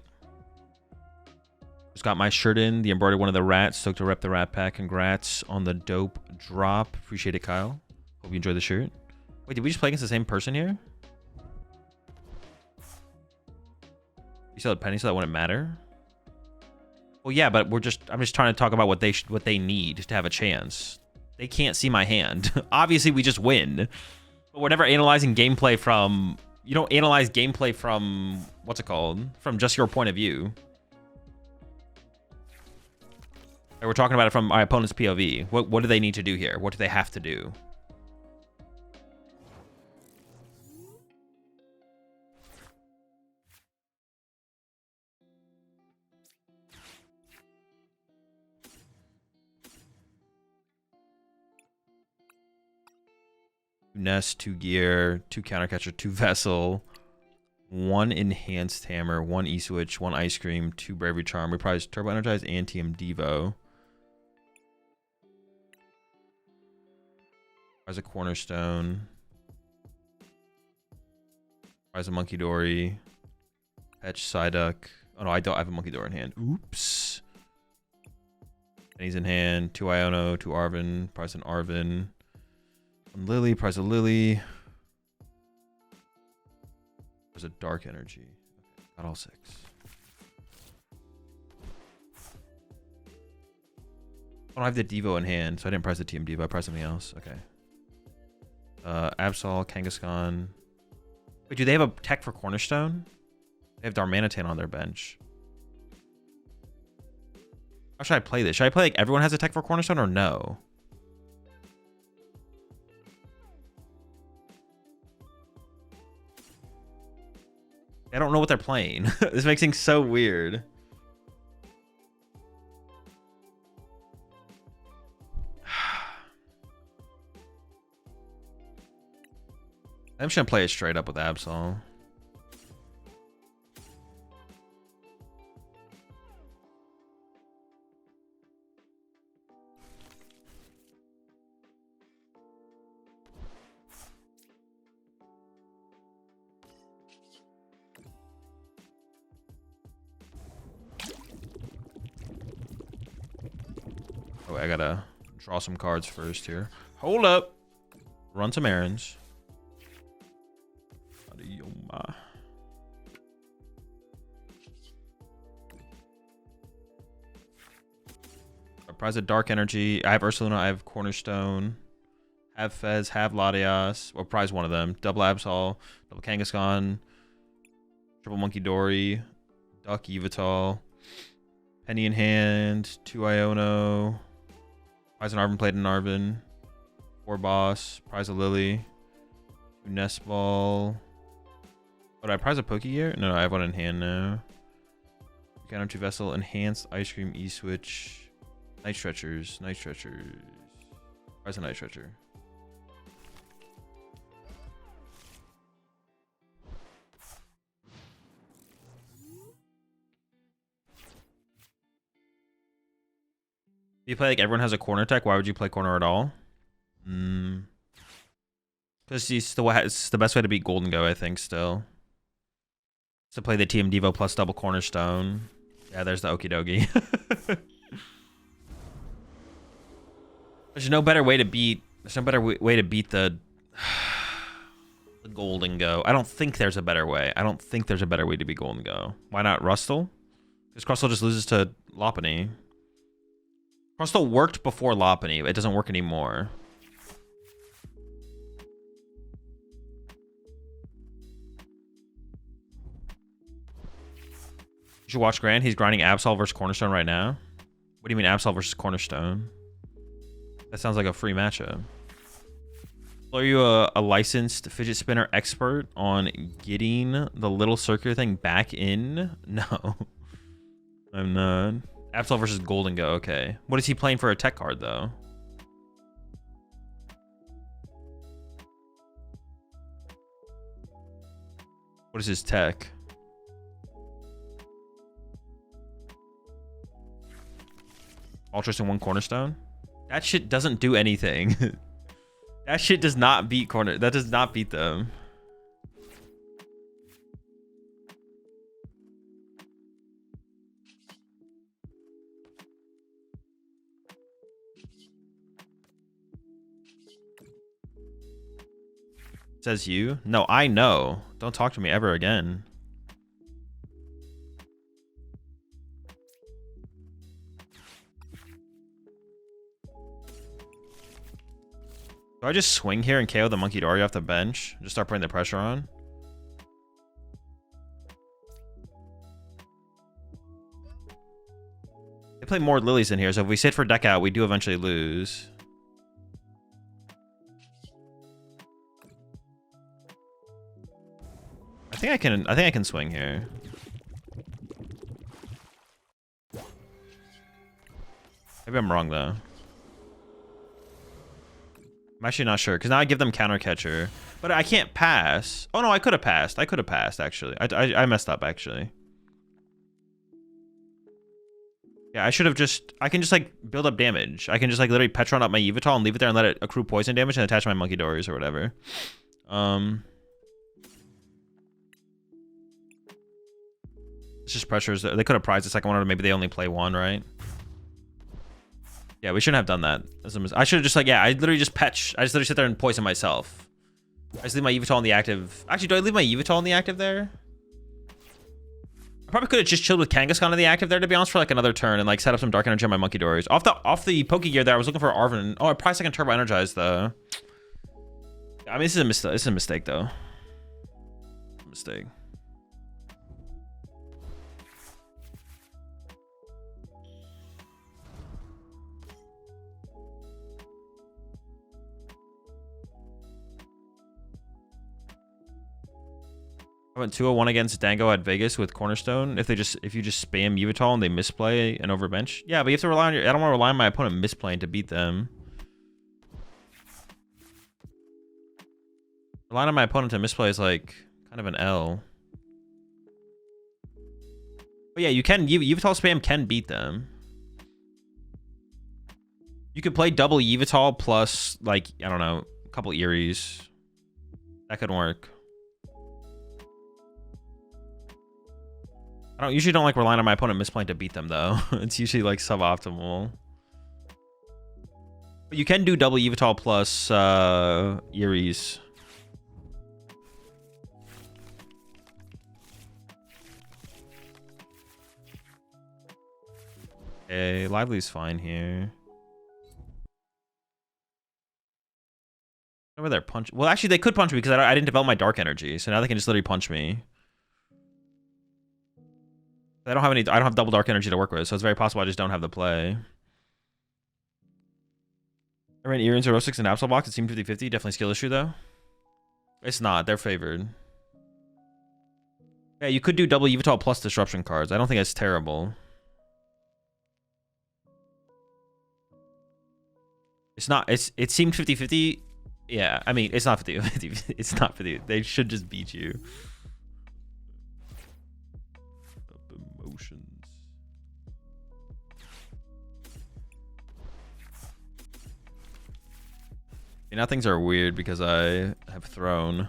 Just got my shirt in, the embroidered one of the rats. Stoked to rep the rat pack. Congrats on the dope drop. Appreciate it, Kyle. Hope you enjoy the shirt. Wait, did we just play against the same person here? You still had Penny, so that wouldn't matter? Well, yeah, but I'm just trying to talk about what they need to have a chance. They can't see my hand. Obviously, we just win. But we're never analyzing gameplay from... You don't analyze gameplay from... What's it called? From just your point of view. Like, we're talking about it from my opponent's POV. What do they need to do here? What do they have to do? Nest, 2 Gear, 2 Countercatcher, 2 Vessel, 1 Enhanced Hammer, 1 E-Switch, 1 Ice Cream, 2 Bravery Charm. We prize Turbo Energize and TM Devo. Prize a Cornerstone. Prize a Munkidori. Fetch Psyduck. Oh no, I don't have a Munkidori in hand. Oops. Penny's in hand. 2 Iono, 2 Arven. Prize an Arven. 1 Lillie, prize a Lillie. There's a Dark Energy. Okay, got all 6. I don't have the Devo in hand, so I didn't prize the TM Devo. I priced something else. Okay. Absol, Kangaskhan. Wait, do they have a tech for Cornerstone? They have Darmanitan on their bench. How should I play this? Should I play like everyone has a tech for Cornerstone or no? I don't know what they're playing. This makes things so weird. I'm just gonna play it straight up with Absol. Oh, I gotta draw some cards first here. Hold up. Run some errands. Prize of Dark Energy. I have Ursaluna. I have Cornerstone. Have Fez. Have Latias. Or prize one of them. Double Absol. Double Kangaskhan. Triple Munkidori. Duck Yveltal. Penny in hand. 2 Iono. Prize an Arven played in Arven. 4 Boss. Prize a Lillie. 2 Nest Ball. Oh, did I prize a Pokégear? No, I have one in hand now. Energy Vessel, Enhanced Ice Cream E-Switch. Night Stretchers. Night Stretchers. Prize a Night Stretcher. If you play like everyone has a corner tech, why would you play corner at all? Because it's the best way to beat Golden Go, I think, still. It's to play the TM Devo plus double Cornerstone. Yeah, there's the Okie dokie. There's no better way to beat. There's no better way to beat the Golden Go. I don't think there's a better way. I don't think there's a better way to beat Golden Go. Why not Rustle? Because Crustle just loses to Lopunny. Crustle worked before Lopunny. It doesn't work anymore. You should watch Grant. He's grinding Absol versus Cornerstone right now. What do you mean Absol versus Cornerstone? That sounds like a free matchup. Are you a licensed fidget spinner expert on getting the little circular thing back in? No. I'm not. Absol versus Golden Go. Okay. What is he playing for a tech card, though? What is his tech? Ultras in 1 Cornerstone? That shit doesn't do anything. That shit does not beat corner. That does not beat them. Says you? No, I know. Don't talk to me ever again. Do I just swing here and KO the Munkidori off the bench? Just start putting the pressure on? They play more Lilies in here, so if we sit for deck out, we do eventually lose. I think I can swing here. Maybe I'm wrong though. I'm actually not sure, because now I give them counter catcher. But I can't pass. Oh no, I could have passed. I could have passed, actually. I messed up, actually. Yeah, I should have just... I can just, like, build up damage. I can just, like, literally Pecharunt up my Yveltal and leave it there and let it accrue poison damage and attach my Munkidoris or whatever. It's just pressures. They could have prized the second one, or maybe they only play one, right? Yeah, we shouldn't have done that. I should have just, like, yeah, I literally just Petch. I just literally sit there and poison myself. I just leave my Yveltal in the active. Actually, do I leave my Yveltal in the active there? I probably could have just chilled with Kangaskhan in the active there, to be honest, for like another turn and like set up some Dark Energy on my Munkidoris. Off the Pokégear there, I was looking for Arven. Oh, I probably second turbo Energize though. I mean, this is a mistake though. Mistake. I went 201 against Dango at Vegas with Cornerstone. If you just spam Yveltal and they misplay and overbench. Yeah, but you have to rely on your... I don't want to rely on my opponent misplaying to beat them. Relying on my opponent to misplay is like kind of an L. But yeah, you can... Yveltal spam can beat them. You could play double Yveltal plus, like, I don't know, a couple Eries. That could work. I usually don't like relying on my opponent misplaying to beat them though. It's usually like suboptimal. But you can do double Yveltal plus Eries. Okay, Lively's fine here. Over there, punch. Well, actually, they could punch me because I didn't develop my dark energy, so now they can just literally punch me. I don't have double dark energy to work with, so it's very possible I just don't have the play. I ran Eri and Xerosic and Absol box. It seemed 50-50. Definitely skill issue though. It's not. They're favored. Yeah, you could do double Yveltal plus disruption cards. I don't think that's terrible. It's not. It seemed 50-50. Yeah, I mean, it's not 50-50. It's not 50. They should just beat you. Emotions. Now things are weird because I have thrown.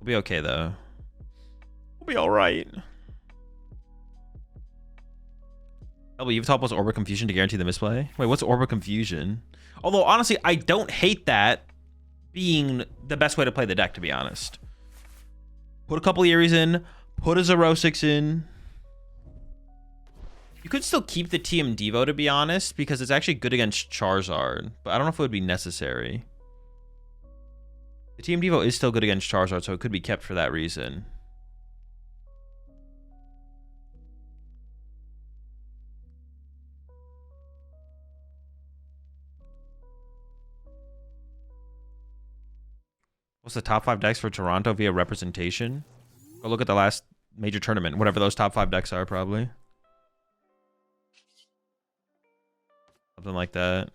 We'll be okay though. We'll be all right. Double Yveltal plus Orb of Confusion to guarantee the misplay. Wait, what's Orb of Confusion? Although honestly, I don't hate that being the best way to play the deck, to be honest. Put a couple Eris in, put a Xerosic in. You could still keep the TM Devo, to be honest, because it's actually good against Charizard, but I don't know if it would be necessary. The TM Devo is still good against Charizard, so it could be kept for that reason. What's the top 5 decks for Toronto via representation? Go look at the last major tournament, whatever those top 5 decks are, probably. Something like that.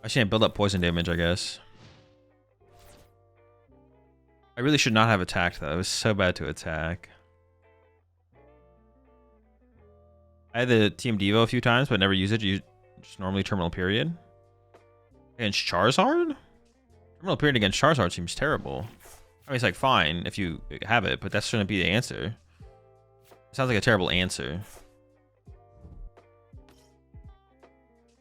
I shouldn't build up poison damage, I guess. I really should not have attacked, though. It was so bad to attack. I had the TM Devo a few times, but never use it. You just normally terminal period. Against Charizard? Terminal period against Charizard seems terrible. I mean, it's like fine if you have it, but that shouldn't be the answer. It sounds like a terrible answer.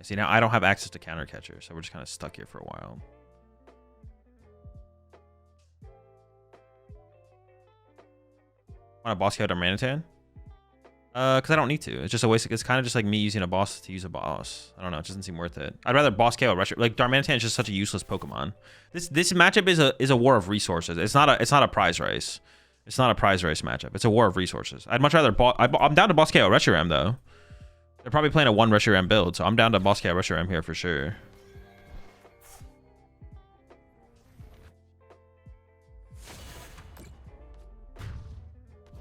See, now I don't have access to counter catcher, so we're just kind of stuck here for a while. Want a boss KO Darmanitan? Because I don't need to. It's just a waste. It's kind of just like me using a boss to use a boss. I don't know. It doesn't seem worth it. I'd rather boss KO Retro. Like Darmanitan is just such a useless Pokemon. This matchup is a war of resources. It's not a prize race. It's not a prize race matchup. It's a war of resources. I'd much rather I'm down to boss KO Reshiram though. They're probably playing a 1 Reshiram build, so I'm down to boss KO Reshiram here for sure.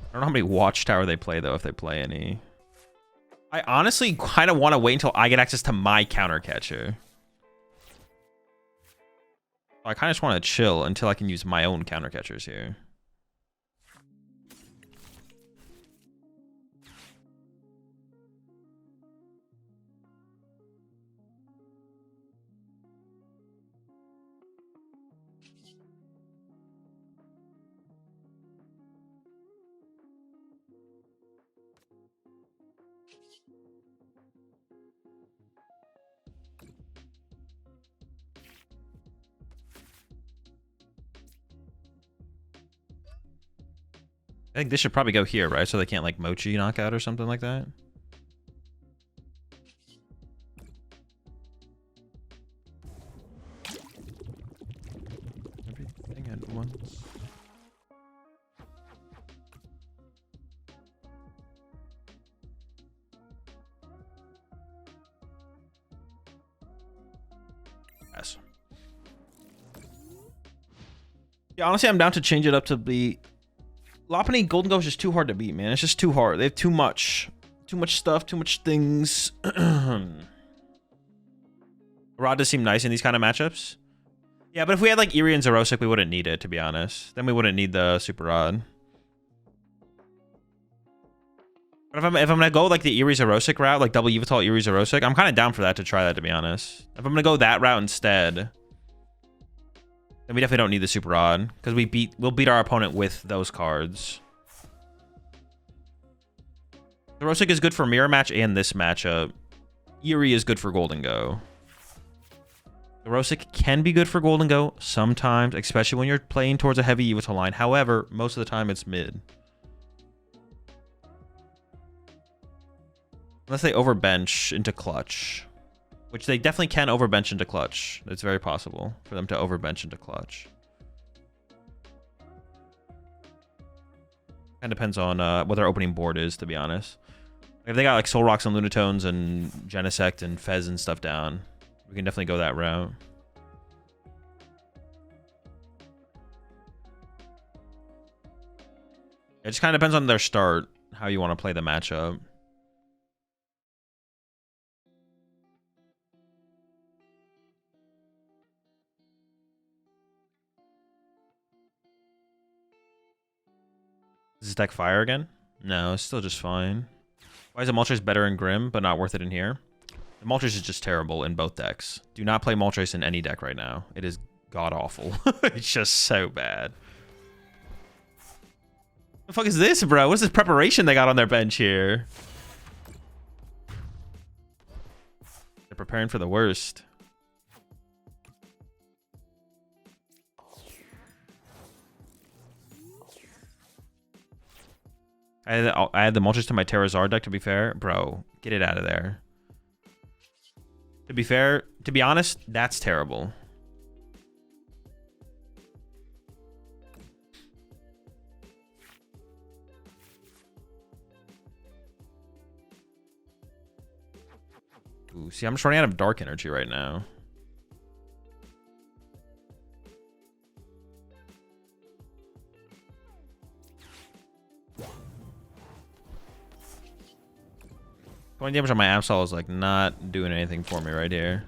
I don't know how many Watchtower they play, though, if they play any. I honestly kind of want to wait until I get access to my counter catcher. I kind of just want to chill until I can use my own counter catchers here. I think this should probably go here, right? So they can't like Mochi knockout or something like that. Everything at once. Pass. Yeah, honestly, I'm down to change it up to be... Lopunny Golden Go is just too hard to beat, man. It's just too hard. They have too much. Too much stuff, too much things. Rod does seem nice in these kind of matchups. Yeah, but if we had like Eri and Xerosic, we wouldn't need it, to be honest. Then we wouldn't need the Super Rod. But if I'm gonna go like the Eri Xerosic route, like double Yveltal Eri Xerosic, I'm kind of down for that, to try that, to be honest. If I'm gonna go that route instead, then we definitely don't need the Super Rod, because we'll beat our opponent with those cards. Xerosic is good for Mirror Match and this matchup. Eri is good for Golden Go. Xerosic can be good for Golden Go sometimes, especially when you're playing towards a heavy Yveltal line. However, most of the time it's mid. Unless they overbench into clutch. Which they definitely can overbench into clutch. It's very possible for them to overbench into clutch. Kind of depends on what their opening board is, to be honest. If they got like Soul Rocks and Lunatones and Genesect and Fez and stuff down, we can definitely go that route. It just kind of depends on their start, how you want to play the matchup. Does this deck fire again? No, it's still just fine. Why is the Moltres better in Grim, but not worth it in here? The Moltres is just terrible in both decks. Do not play Moltres in any deck right now. It is god-awful. It's just so bad. The fuck is this, bro? What's this preparation they got on their bench here? They're preparing for the worst. I had the Moltres to my Terrazard deck, to be fair. Bro, get it out of there. To be fair, to be honest, that's terrible. Ooh, see, I'm just running out of Dark Energy right now. Going damage on my Absol is like not doing anything for me right here.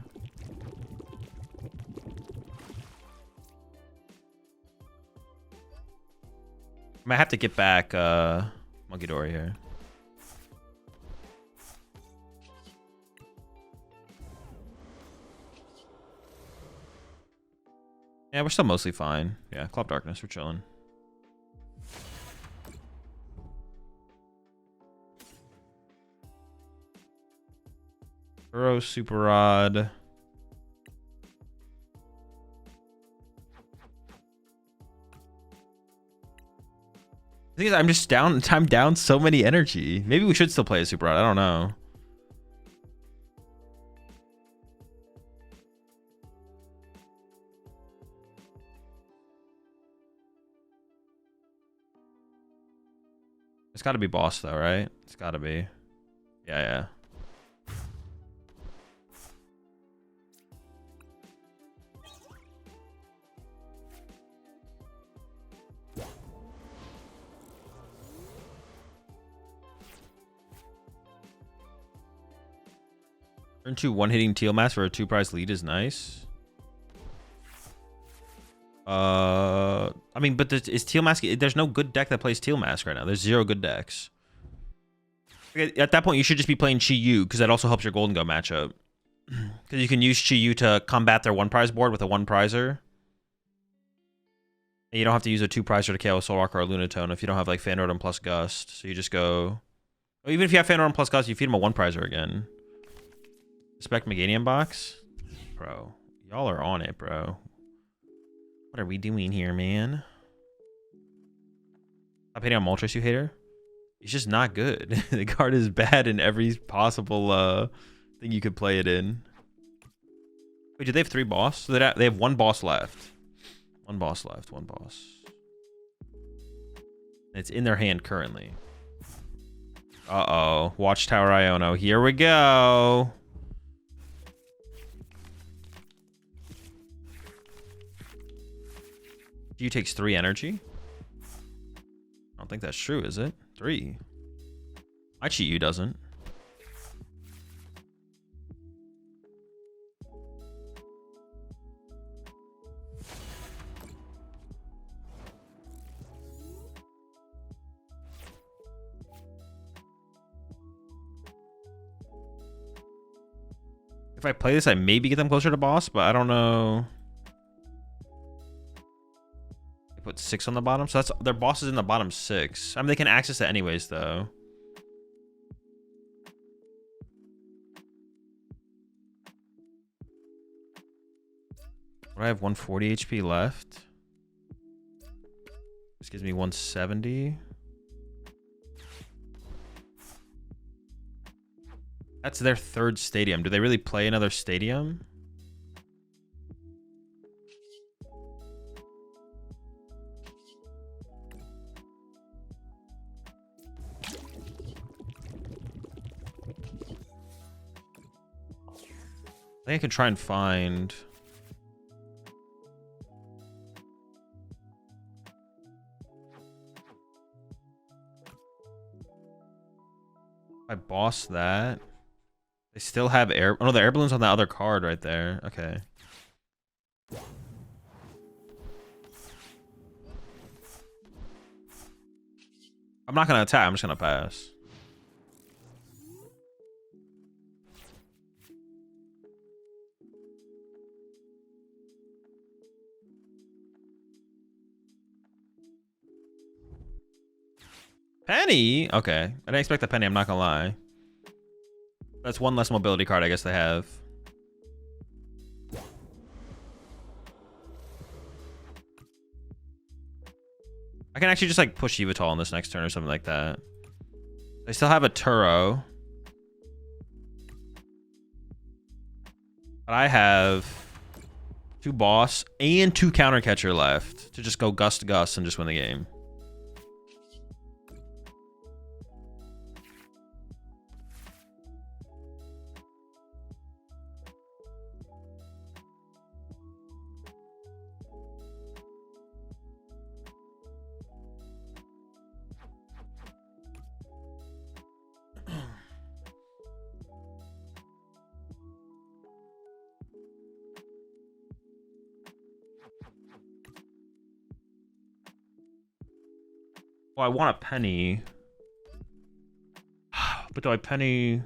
I might have to get back Munkidori here. Yeah, we're still mostly fine. Yeah, Club Darkness, we're chilling. Burrow, Super Rod. The thing is, I'm just down. I'm down so many energy. Maybe we should still play a Super Rod. I don't know. It's got to be boss though, right? It's got to be. Yeah. Turn 2 one-hitting Teal Mask for a 2-prize lead is nice. I mean, but is Teal Mask... There's no good deck that plays Teal Mask right now. There's 0 good decks. At that point, you should just be playing Chi-Yu, because that also helps your Golden Go matchup. Because you can use Chi-Yu to combat their 1-prize board with a 1-prizer. And you don't have to use a 2-prizer to KO a Soul Rock or a Lunatone if you don't have, like, Fanrodon plus Gust. So you just go... Well, even if you have Fanrodon plus Gust, you feed him a 1-prizer again. Spec Meganium box? Bro, y'all are on it, bro. What are we doing here, man? Stop hitting on Moltres, you hater. He's just not good. The card is bad in every possible thing you could play it in. Wait, do they have 3 boss? So they have 1 boss left. One boss. It's in their hand currently. Uh-oh. Watchtower Iono. Here we go. Q takes 3 energy. I don't think that's true, is it? 3. My cheat you doesn't. If I play this, I maybe get them closer to boss, but I don't know. They put 6 on the bottom, so that's their boss is in the bottom 6. I mean, they can access it anyways, though. I have 140 HP left. This gives me 170. That's their 3rd stadium. Do they really play another stadium? I think I can try and find... I boss that. They still have air. Oh no, the air balloon's on that other card right there. Okay. I'm not gonna attack. I'm just gonna pass. Penny? Okay. I didn't expect the penny, I'm not gonna lie. That's one less mobility card I guess they have. I can actually just like push Yveltal on this next turn or something like that. They still have a Turo. But I have 2 boss and 2 counter catcher left to just go Gust to Gust and just win the game. Well, I want a penny. But do I penny?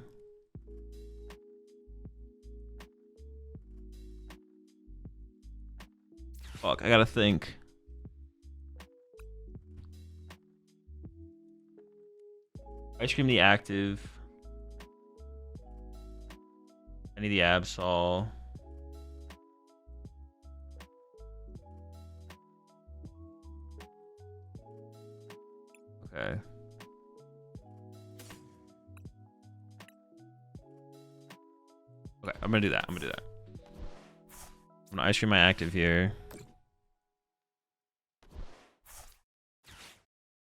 Fuck, I gotta think. Ice Cream the active. I need the Absol. Okay. Okay, I'm gonna do that. I'm gonna Ice Cream my active here.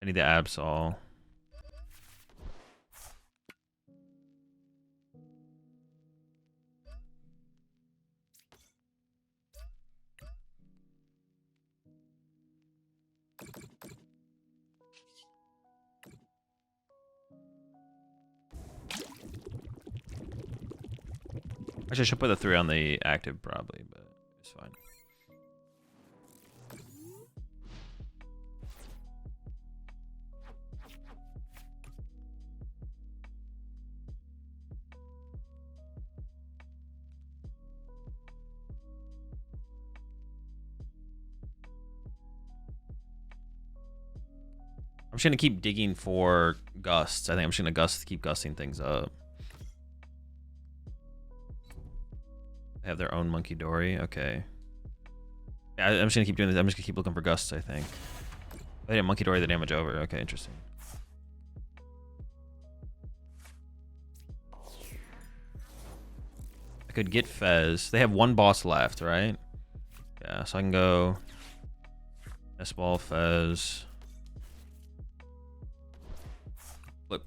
I need the Absol. Actually, I should put the 3 on the active probably, but it's fine. I'm just gonna keep digging for gusts. I think I'm just gonna keep gusting things up. They have their own Munkidori. Okay. Yeah, I'm just gonna keep doing this. I'm just gonna keep looking for gusts, I think. They didn't Munkidori the damage over. Okay, interesting. I could get Fez. They have 1 boss left, right? Yeah, so I can go Nest Ball, Fez. Flip.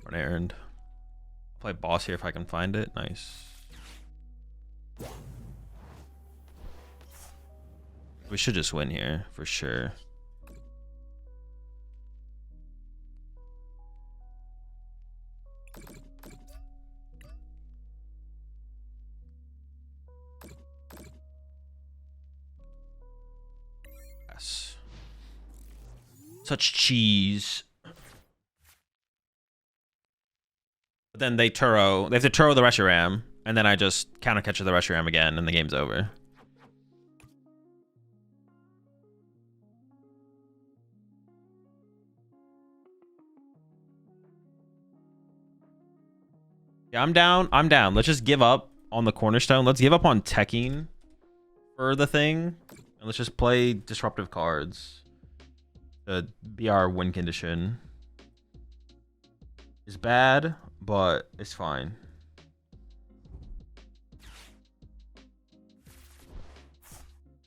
Run errand. Play boss here if I can find it. Nice. We should just win here for sure. Yes. Such cheese. But then they have to Turo the Reshiram, and then I just counter catch the Reshiram again, and the game's over. Yeah, I'm down. I'm down. Let's just give up on the Cornerstone. Let's give up on teching for the thing, and let's just play disruptive cards to be our win condition. It's bad, but it's fine.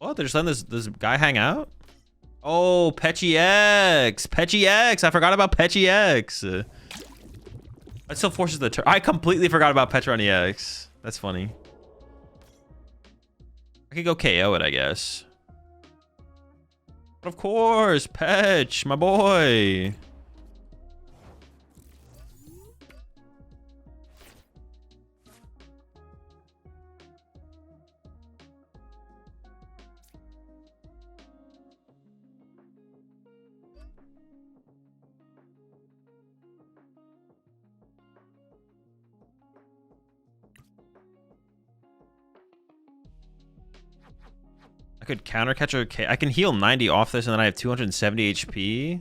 Oh, they're just letting this guy hang out? Oh, Pechy X! Pechy X! I forgot about Pechy X! That still forces the turn. I completely forgot about Pecharunt EX. That's funny. I could go KO it, I guess. But of course, Pech, my boy. I could counter catch a K. I can heal 90 off this, and then I have 270 HP.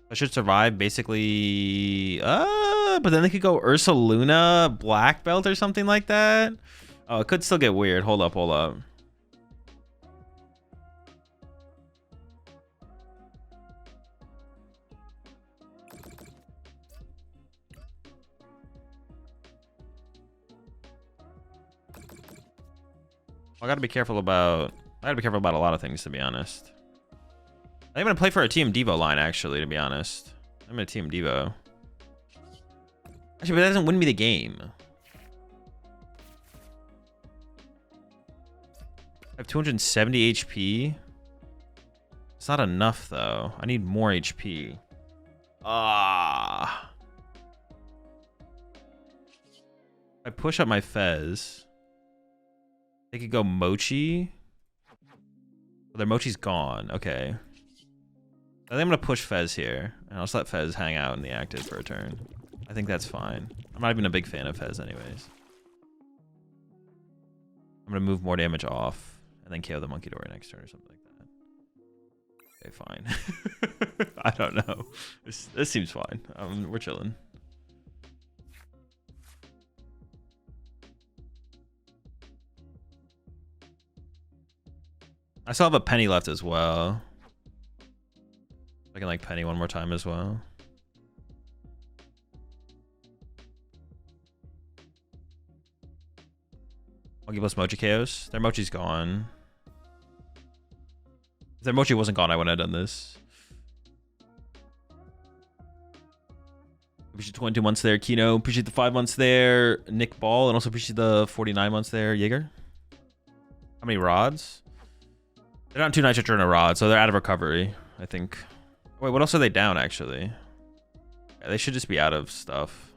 I should survive basically. But then they could go Ursaluna, Black Belt, or something like that. Oh, it could still get weird. Hold up, hold up. I gotta be careful about. I gotta be careful about a lot of things, to be honest. I'm gonna play for a Team Devo line, actually, to be honest. I'm gonna Team Devo. Actually, but that doesn't win me the game. I have 270 HP. It's not enough, though. I need more HP. Ah. I push up my Fez. They could go Mochi. Well, their Mochi's gone. Okay. I think I'm going to push Fez here. And I'll just let Fez hang out in the active for a turn. I think that's fine. I'm not even a big fan of Fez anyways. I'm going to move more damage off. And then KO the Munkidori next turn or something like that. Okay, fine. I don't know. This seems fine. We're chilling. I still have a Penny left as well. I can like Penny one more time as well. I'll give us Mochi KOs. Their Mochi's gone. If their Mochi wasn't gone, I wouldn't have done this. Appreciate the 22 months there, Kino. Appreciate the 5 months there, Nick Ball. And also appreciate the 49 months there, Jaeger. How many rods? They're down 2 Night Stretcher and a rod, so they're out of recovery, I think. Wait, what else are they down, actually? Yeah, they should just be out of stuff.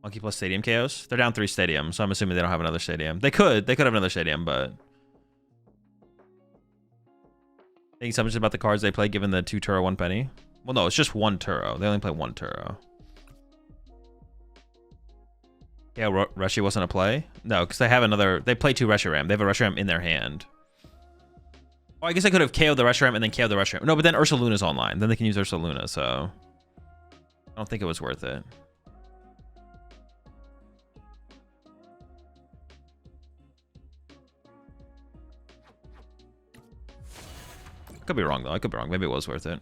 Monkey plus Stadium KOs? They're down 3 Stadium, so I'm assuming they don't have another Stadium. They could have another Stadium, but... Thinking something about the cards they play, given the 2 Turo, 1 Penny? Well, no, it's just 1 Turo. They only play 1 Turo. Yeah, Reshi wasn't a play? No, because they have another... They play 2 Reshiram. They have a Reshiram in their hand. Oh, I guess I could have KO'd the Reshiram and then KO'd the Reshiram. No, but then Ursaluna's online. Then they can use Ursaluna, so... I don't think it was worth it. I could be wrong, though. I could be wrong. Maybe it was worth it.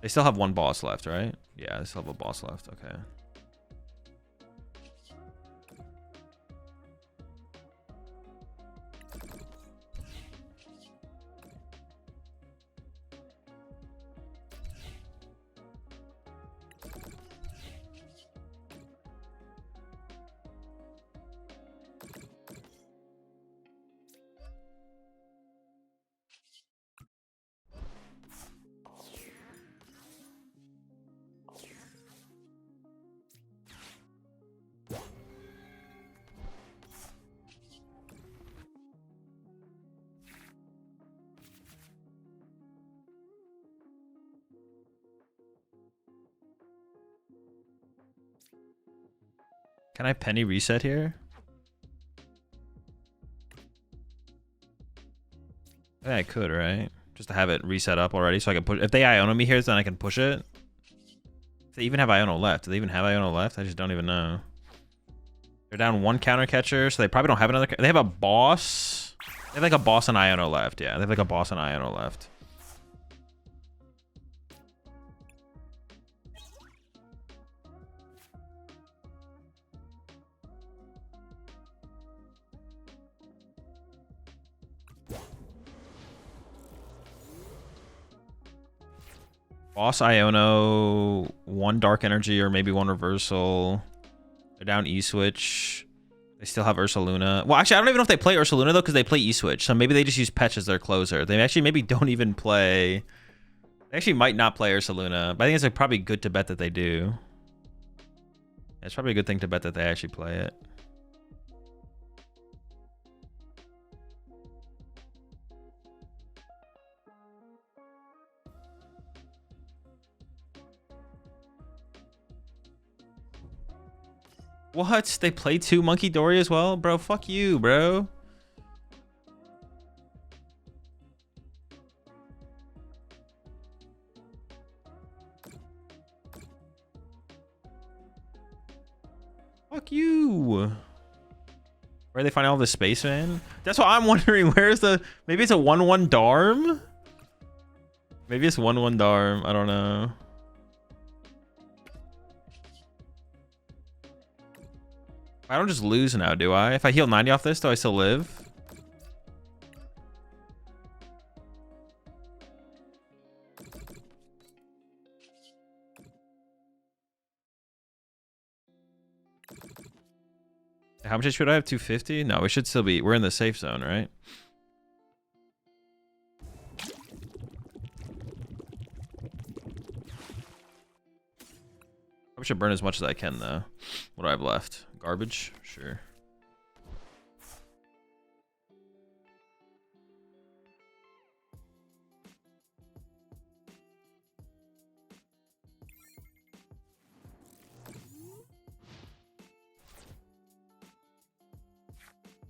They still have 1 boss left, right? Yeah, they still have a boss left. Okay. Can I Penny reset here? I think I could, right? Just to have it reset up already so I can push. If they Iono me here, then I can push it. If they even have Iono left. Do they even have Iono left? I just don't even know. They're down 1 counter catcher, so they probably don't have another. They have a boss. They have like a boss and Iono left. Yeah, they have like a boss and Iono left. Boss Iono, 1 Dark Energy or maybe 1 Reversal. They're down E-Switch. They still have Ursaluna. Well, actually, I don't even know if they play Ursaluna, though, because they play E-Switch. So maybe they just use Pech as their closer. They actually maybe don't even play... They actually might not play Ursaluna. But I think it's like probably good to bet that they do. Yeah, it's probably a good thing to bet that they actually play it. What? They play 2 Munkidori as well? Bro, fuck you, bro. Fuck you. Where are they finding all this space, man? That's what I'm wondering. Where's the... Maybe it's a 1-1 Darm? Maybe it's 1-1 Darm. I don't know. I don't just lose now, do I? If I heal 90 off this, do I still live? How much HP do I have? 250? No, we should still be... We're in the safe zone, right? I should burn as much as I can, though. What do I have left? Garbage? Sure.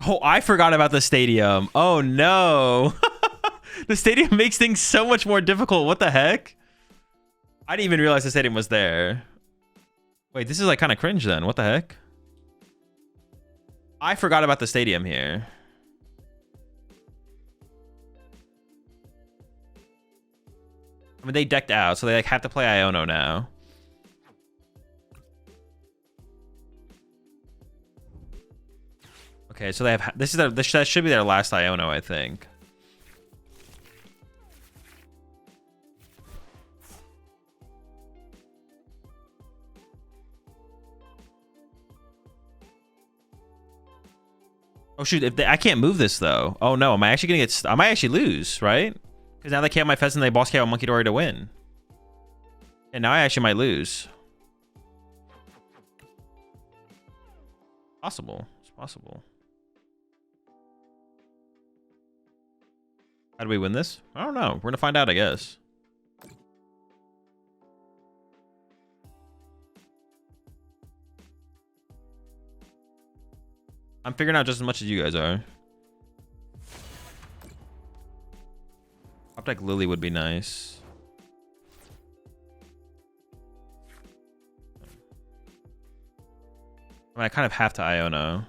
Oh, I forgot about the stadium. Oh, no. The stadium makes things so much more difficult. What the heck? I didn't even realize the stadium was there. Wait, this is like kind of cringe then. What the heck? I forgot about the stadium here. I mean, they decked out, so they like have to play Iono now. Okay, so they have... This is their, that should be their last Iono, I think. Oh shoot! If they, I can't move this though. Oh no! Am I actually gonna get? I might actually lose, right? Because now they can't my Fez and they boss KO Munkidori to win. And now I actually might lose. Possible. It's possible. How do we win this? I don't know. We're gonna find out, I guess. I'm figuring out just as much as you guys are. Top deck Lillie would be nice. I mean, I kind of have to Iono.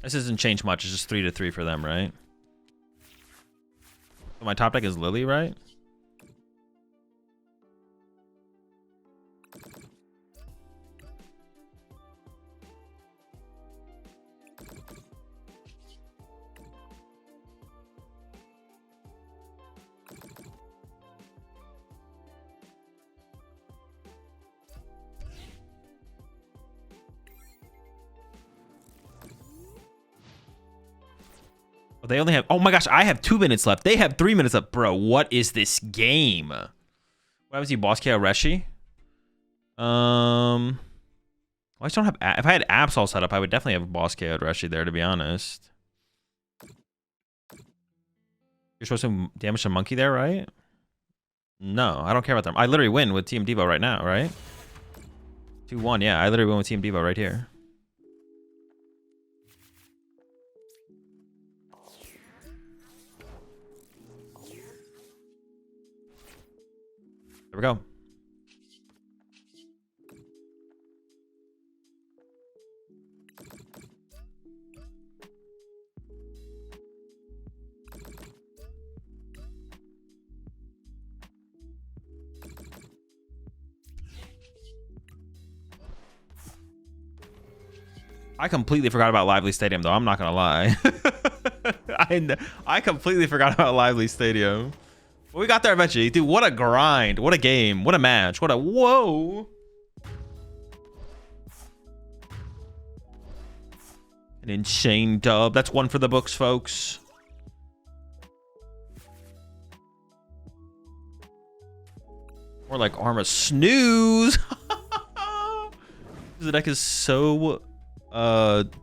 This doesn't change much. It's just 3-3 for them, right? So my top deck is Lillie, right? Oh, they only have... Oh my gosh, I have 2 minutes left. They have 3 minutes left. Bro, what is this game? What happens to you, Boss KO Reshi? I just don't have... If I had Absol set up, I would definitely have a Boss KO Reshi there, to be honest. You're supposed to damage a monkey there, right? No, I don't care about them. I literally win with Team Devo right now, right? 2-1, yeah. I literally went with Team Devo right here. There we go. I completely forgot about Lively Stadium, though. I'm not gonna lie. I completely forgot about Lively Stadium. But we got there eventually. Dude, what a grind. What a game. What a match. What a... Whoa. An insane dub. That's one for the books, folks. More like Arma Snooze. The deck is so...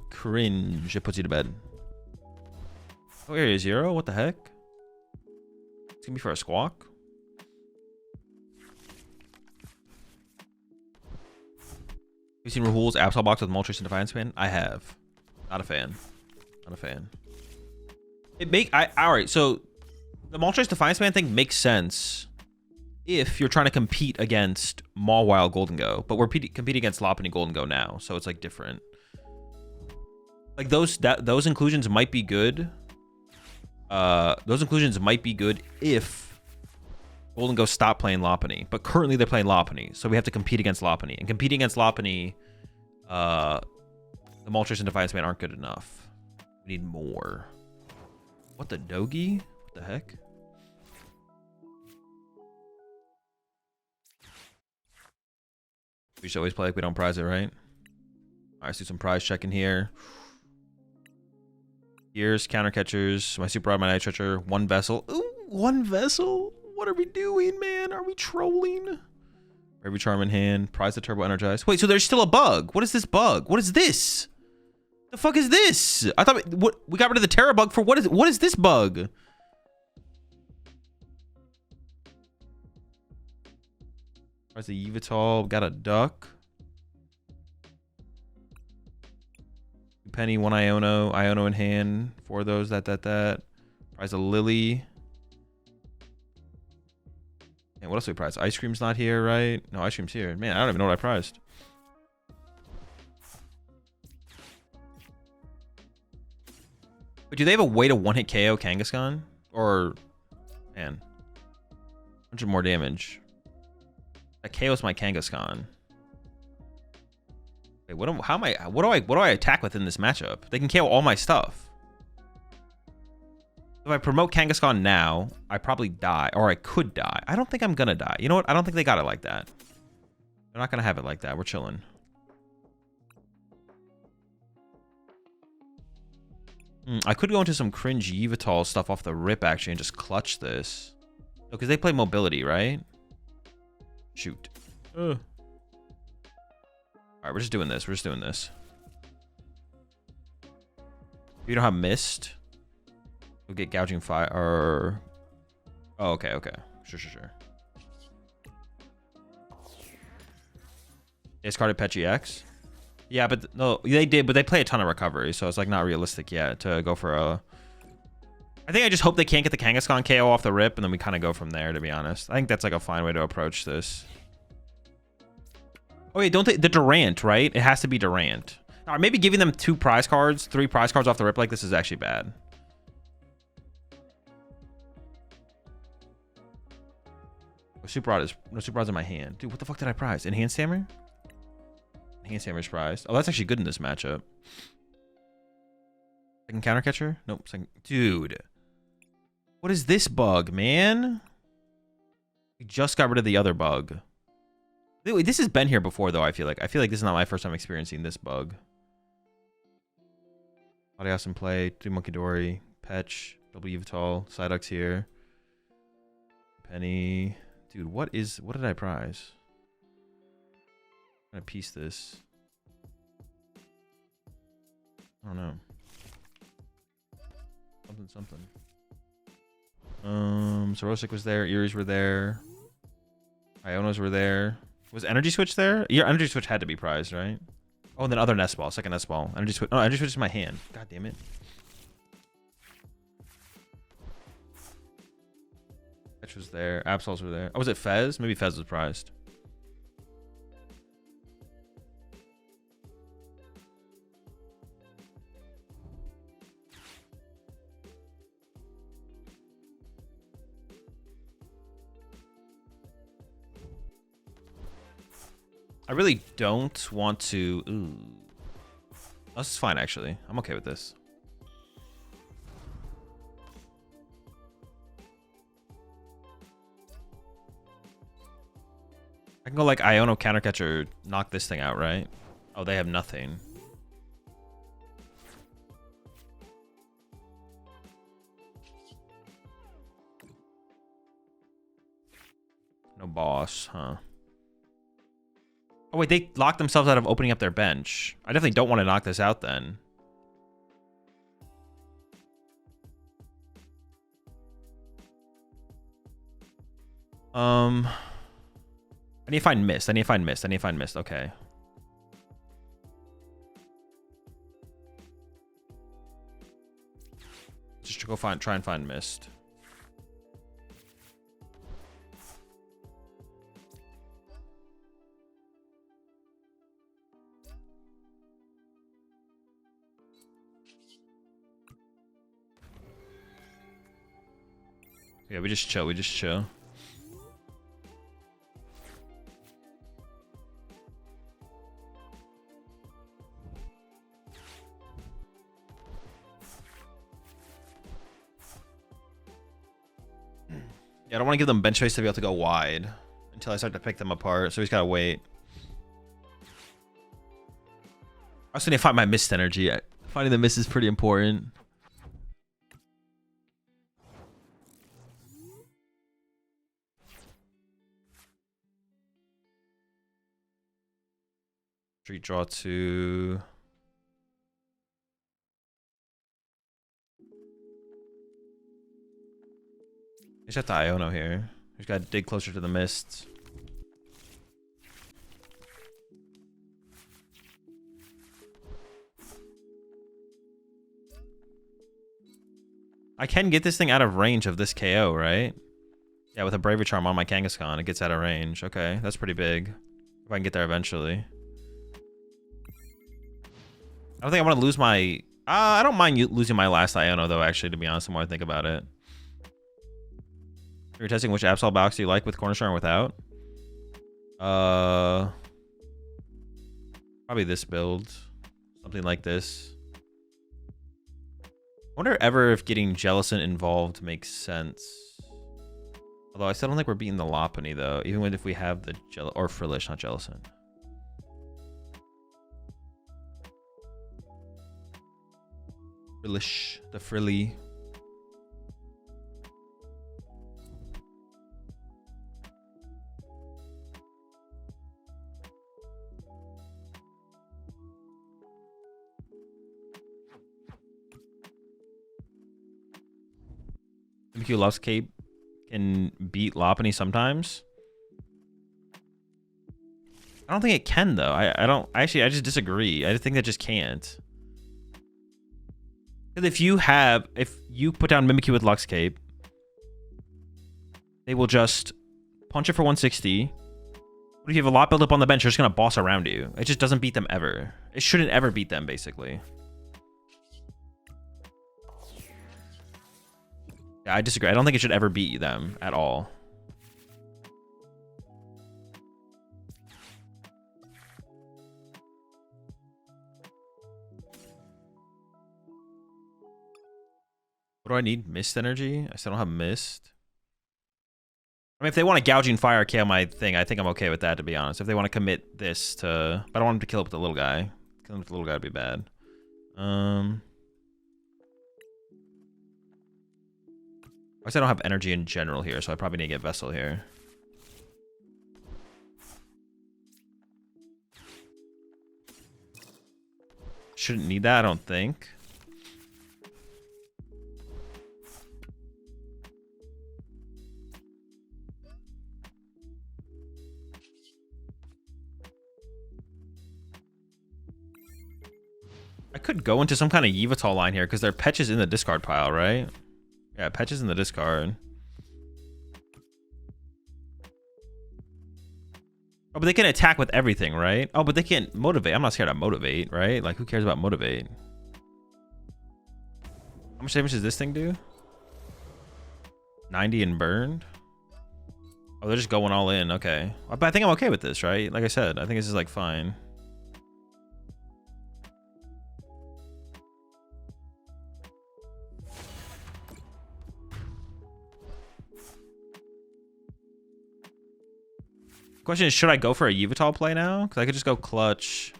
cringe. It puts you to bed. Oh, area 0? What the heck? It's gonna be for a squawk. You've seen Rahul's Absol box with Moltres and Defiance Fan? I have. Not a fan. Not a fan. Alright, so the Moltres Defiance Fan thing makes sense if you're trying to compete against Mawile Golden Go, but we're competing against Lopunny Golden Go now, so it's like different. Like those inclusions might be good. Those inclusions might be good if Golden Go stop playing Lopunny, but currently they're playing Lopunny, so we have to compete against Lopunny. And competing against Lopunny, the Moltres and Defiance Man aren't good enough. We need more. What the Dogi? What the heck? We should always play like we don't prize it, right? All right, let's do some prize checking here. Here's counter catchers. My super rod, my Night Stretcher, one vessel. Ooh, one vessel? What are we doing, man? Are we trolling? Bravery Charm in hand. Prize the turbo Energize. Wait, so there's still a bug. What is this bug? What is this? The fuck is this? I thought we got rid of the Terra bug for what is this bug? Prize the Yveltal. Got a duck. Penny, one Iono in hand, 4 of those, that. Prize a Lillie. And what else do we prize? Ice Cream's not here, right? No, Ice Cream's here. Man, I don't even know what I prized. But do they have a way to one-hit KO Kangaskhan? Or, man, 100 more damage. That KO's my Kangaskhan. Wait, what do I attack with in this matchup? They can KO all my stuff. If I promote Kangaskhan now, I probably die, or I could die. I don't think I'm gonna die. You know what? I don't think they got it like that. They're not gonna have it like that. We're chilling. I could go into some cringe Yveltal stuff off the rip actually and just clutch this. Because they play mobility, right? Shoot. All right, we're just doing this. You don't have mist. We'll get gouging fire. Or... Oh, okay. Sure. They discarded Pecharunt. Yeah, but no, they did, but they play a ton of recovery, so it's like not realistic yet to go for a... I think I just hope they can't get the Kangaskhan KO off the rip, and then we kind of go from there, to be honest. I think that's like a fine way to approach this. Oh, wait, don't they... The Durant, right? It has to be Durant. All right, maybe giving them 3 prize cards off the rip like this is actually bad. No super rod's in my hand. Dude, what the fuck did I prize? Enhanced Hammer? Enhanced Hammer's prized. Oh, that's actually good in this matchup. Second counter catcher? Nope. Second. Dude. What is this bug, man? We just got rid of the other bug. Wait, this has been here before, though, I feel like. I feel like this is not my first time experiencing this bug. Latias in play. 3 Munkidori. Pech. Double Yveltal. Psyduck's here. Penny. Dude, what did I prize? I'm gonna piece this. I don't know. Something. Xerosic was there. Eries were there. Ionos were there. Was Energy Switch there? Your Energy Switch had to be prized, right? Oh, and then other Nest Ball. Second Nest Ball. Energy Switch. Oh, Energy Switch is my hand. God damn it. Fetch was there. Absols were there. Oh, was it Fez? Maybe Fez was prized. I really don't want to... Ooh. This is fine, actually. I'm okay with this. I can go like Iono Countercatcher, knock this thing out, right? Oh, they have nothing. No boss, huh? Oh, wait, they locked themselves out of opening up their bench. I definitely don't want to knock this out then. I need to find Mist. I need to find Mist. I need to find Mist. Okay. Just to go try and find Mist. Yeah, we just chill. We just chill. Yeah, I don't want to give them bench space to be able to go wide until I start to pick them apart. So he's got to wait. I also need to find my Mist energy. Finding the Mist is pretty important. Street draw 2. He's got the Iono here. He's got to dig closer to the Mist. I can get this thing out of range of this KO, right? Yeah, with a Bravery Charm on my Kangaskhan, it gets out of range. Okay, that's pretty big. If I can get there eventually. I don't think I want to lose my... I don't mind losing my last Iono, though, actually, to be honest, the more I think about it. You're testing which Absol box do you like with Cornerstone or without? Probably this build. Something like this. I wonder ever if getting Jellicent involved makes sense. Although I still don't think we're beating the Lopunny, though. Even if we have the... Or Frillish, not Jellicent. Frillish, the frilly. MQ Love's Cape can beat Lopunny sometimes. I don't think it can though. I don't actually. I just disagree. I think that just can't. Because if you put down Mimikyu with Lux Cape, they will just punch it for 160. But if you have a lot built up on the bench, they're just gonna boss around you. It just doesn't beat them ever. It shouldn't ever beat them, basically. Yeah, I disagree. I don't think it should ever beat them at all. What do I need? Mist energy? I still don't have Mist. I mean, if they want to gouging fire KO my thing, I think I'm okay with that, to be honest. If they want to commit this to... I don't want him to kill it with the little guy. Killing with the little guy would be bad. I guess I don't have energy in general here, so I probably need to get Vessel here. Shouldn't need that, I don't think. could go into some kind of Yveltal line here because their Petch is in the discard pile, right? Yeah, Petch is in the discard. Oh, but they can attack with everything, right? Oh, but they can't motivate. I'm not scared of motivate, right? Like, who cares about motivate? How much damage does this thing do? 90 and burned? Oh, they're just going all in. Okay. But I think I'm okay with this, right? Like I said, I think this is like fine. Question is, should I go for a Yveltal play now? Because I could just go clutch.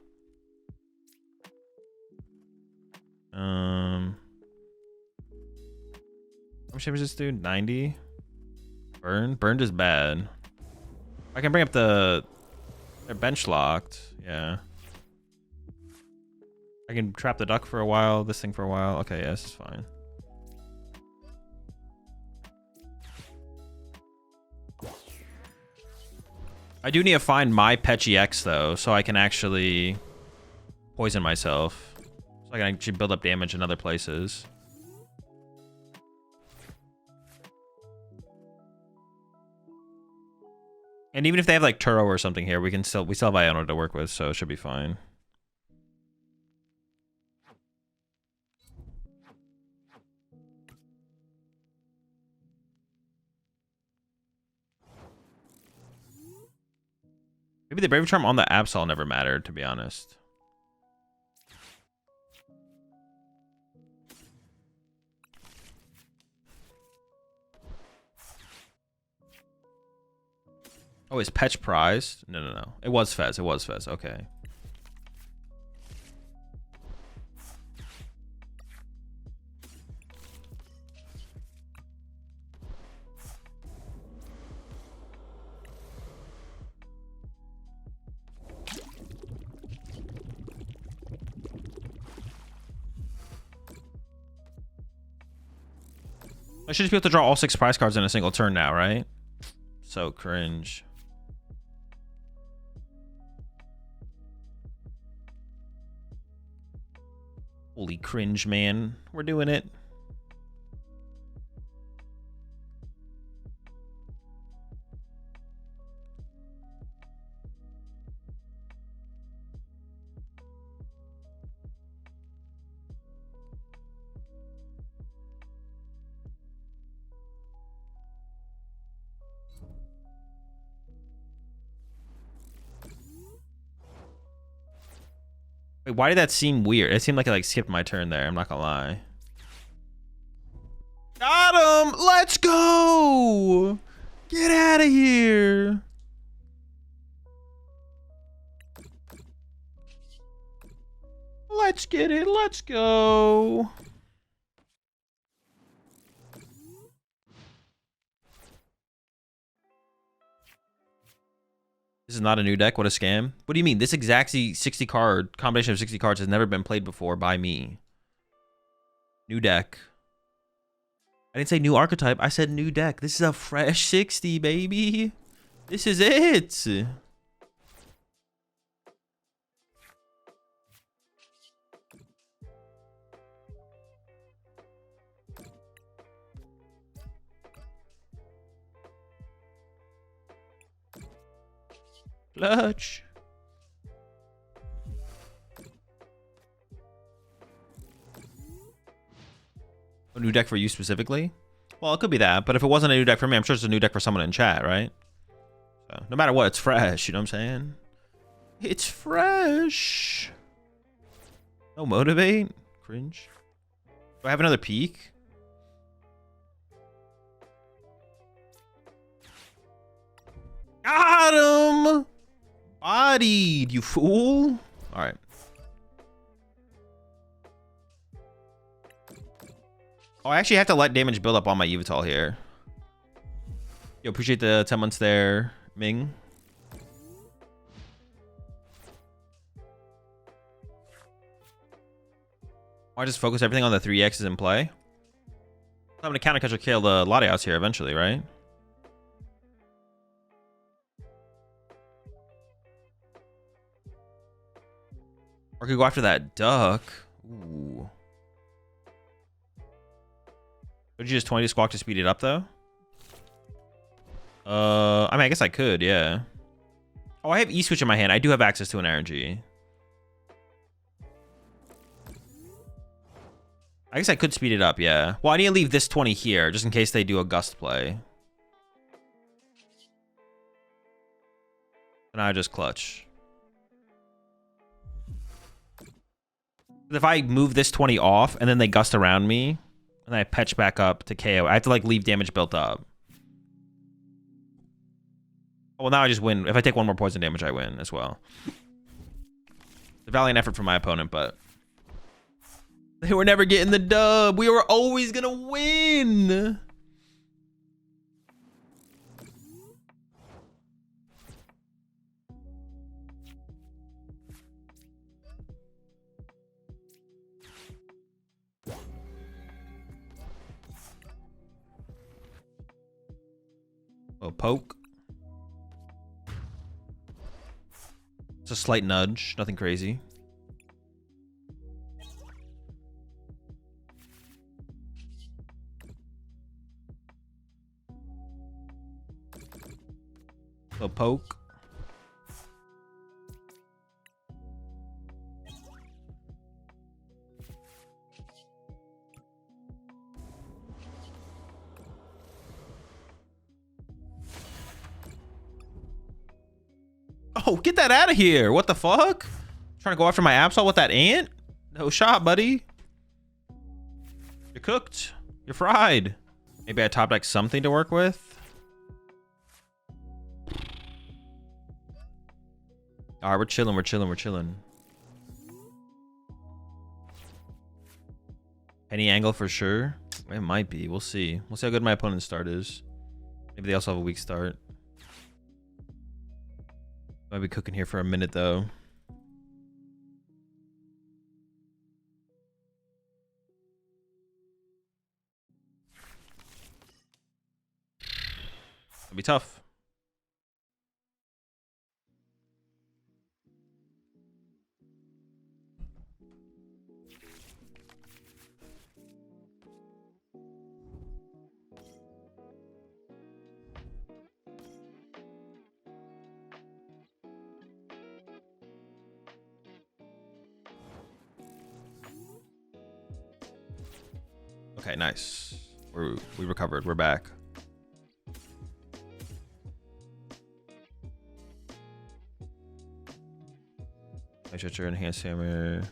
How much damage does this do? 90? Burn? Burned is bad. I can bring up the... They're bench locked. Yeah. I can trap the duck for a while, this thing for a while. Okay, yeah, this is fine. I do need to find my Pechy X though, so I can actually poison myself. So I can actually build up damage in other places. And even if they have like Turo or something here, we still have Iono to work with, so it should be fine. Maybe the Bravery Charm on the Absol never mattered, to be honest. Oh, is Petch prized? No. It was Fez. It was Fez. Okay. I should just be able to draw all 6 prize cards in a single turn now, right? So cringe. Holy cringe, man. We're doing it. Wait, why did that seem weird? It seemed like I skipped my turn there. I'm not gonna lie. Got him! Let's go! Get out of here! Let's get it. Let's go. This is not a new deck. What a scam. What do you mean? This exact 60 card combination of 60 cards has never been played before by me. New deck. I didn't say new archetype. I said new deck. This is a fresh 60, baby. This is it. Clutch. A new deck for you specifically? Well, it could be that, but if it wasn't a new deck for me, I'm sure it's a new deck for someone in chat, right? So, no matter what, it's fresh, you know what I'm saying? It's fresh. No motivate? Cringe. Do I have another peak? Got him! Bodied, you fool. All right. Oh, I actually have to let damage build up on my Yveltal here. Yo, appreciate the 10 months there, Ming. I just focus everything on the 3X's in play. I'm gonna counter catch or kill the Latias here eventually, right? Or could go after that duck. Ooh. Would you just 20 Squawk to speed it up, though? I mean, I guess I could, yeah. Oh, I have E-Switch in my hand. I do have access to an energy. I guess I could speed it up, yeah. Well, I need to leave this 20 here, just in case they do a Gust play. And I just clutch. If I move this 20 off, and then they Gust around me, and I Petch back up to KO, I have to, like, leave damage built up. Well, now I just win. If I take one more poison damage, I win as well. It's a valiant effort from my opponent, but... They were never getting the dub. We were always gonna win. Oh, poke. It's a slight nudge, nothing crazy. A poke. Oh, get that out of here. What the fuck? Trying to go after my Absol with that ant? No shot, buddy. You're cooked. You're fried. Maybe I top deck something to work with. All right, we're chilling, we're chilling, we're chilling. Penny angle for sure. It might be. We'll see. We'll see how good my opponent's start is. Maybe they also have a weak start. Might be cooking here for a minute, though. It'll be tough. Okay, nice. We recovered. We're back. Night Stretcher, Enhanced Hammer.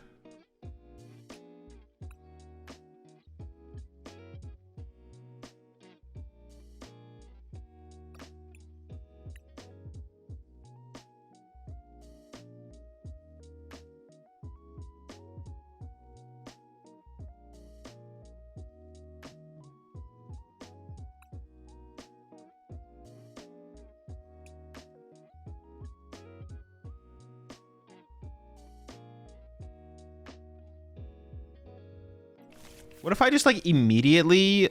What if I just like immediately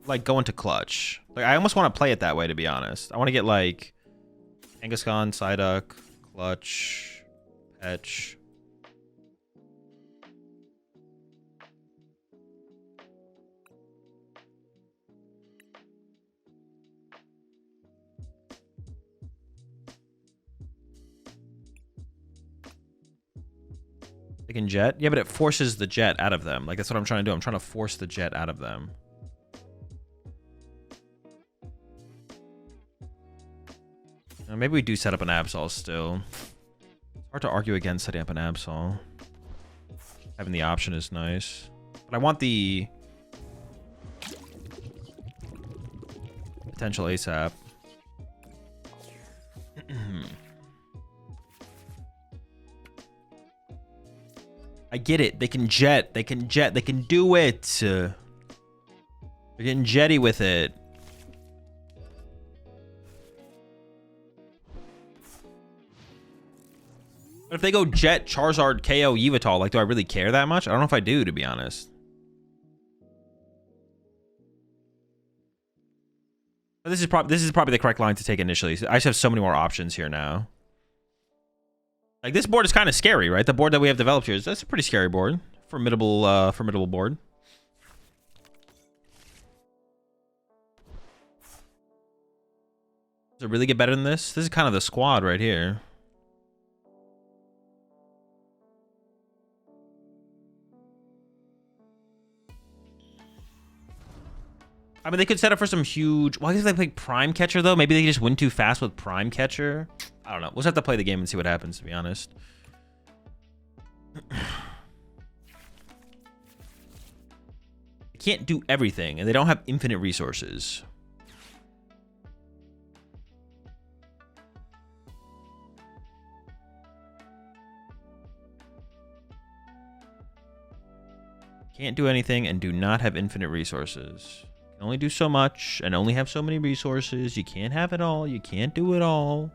like go into clutch? Like I almost want to play it that way, to be honest. I want to get like Kangaskhan, Psyduck, clutch, Petch. They can jet? Yeah, but it forces the jet out of them. Like, that's what I'm trying to do. I'm trying to force the jet out of them. Maybe we do set up an Absol still. It's hard to argue against setting up an Absol. Having the option is nice. But I want the potential ASAP. I get it. They can jet. They can jet. They can do it. They're getting jetty with it. But if they go jet, Charizard, KO, Yveltal, like, do I really care that much? I don't know if I do, to be honest. But this is probably the correct line to take initially. I just have so many more options here now. Like, this board is kind of scary, right? The board that we have developed here, that's a pretty scary board. formidable board. Does it really get better than this? This is kind of the squad right here. I mean, they could set up for some huge... Well, I guess they play Prime Catcher, though. Maybe they just win too fast with Prime Catcher. I don't know. We'll just have to play the game and see what happens, to be honest. They can't do everything, and they don't have infinite resources. Can't do anything and do not have infinite resources. Can only do so much and only have so many resources. You can't have it all. You can't do it all.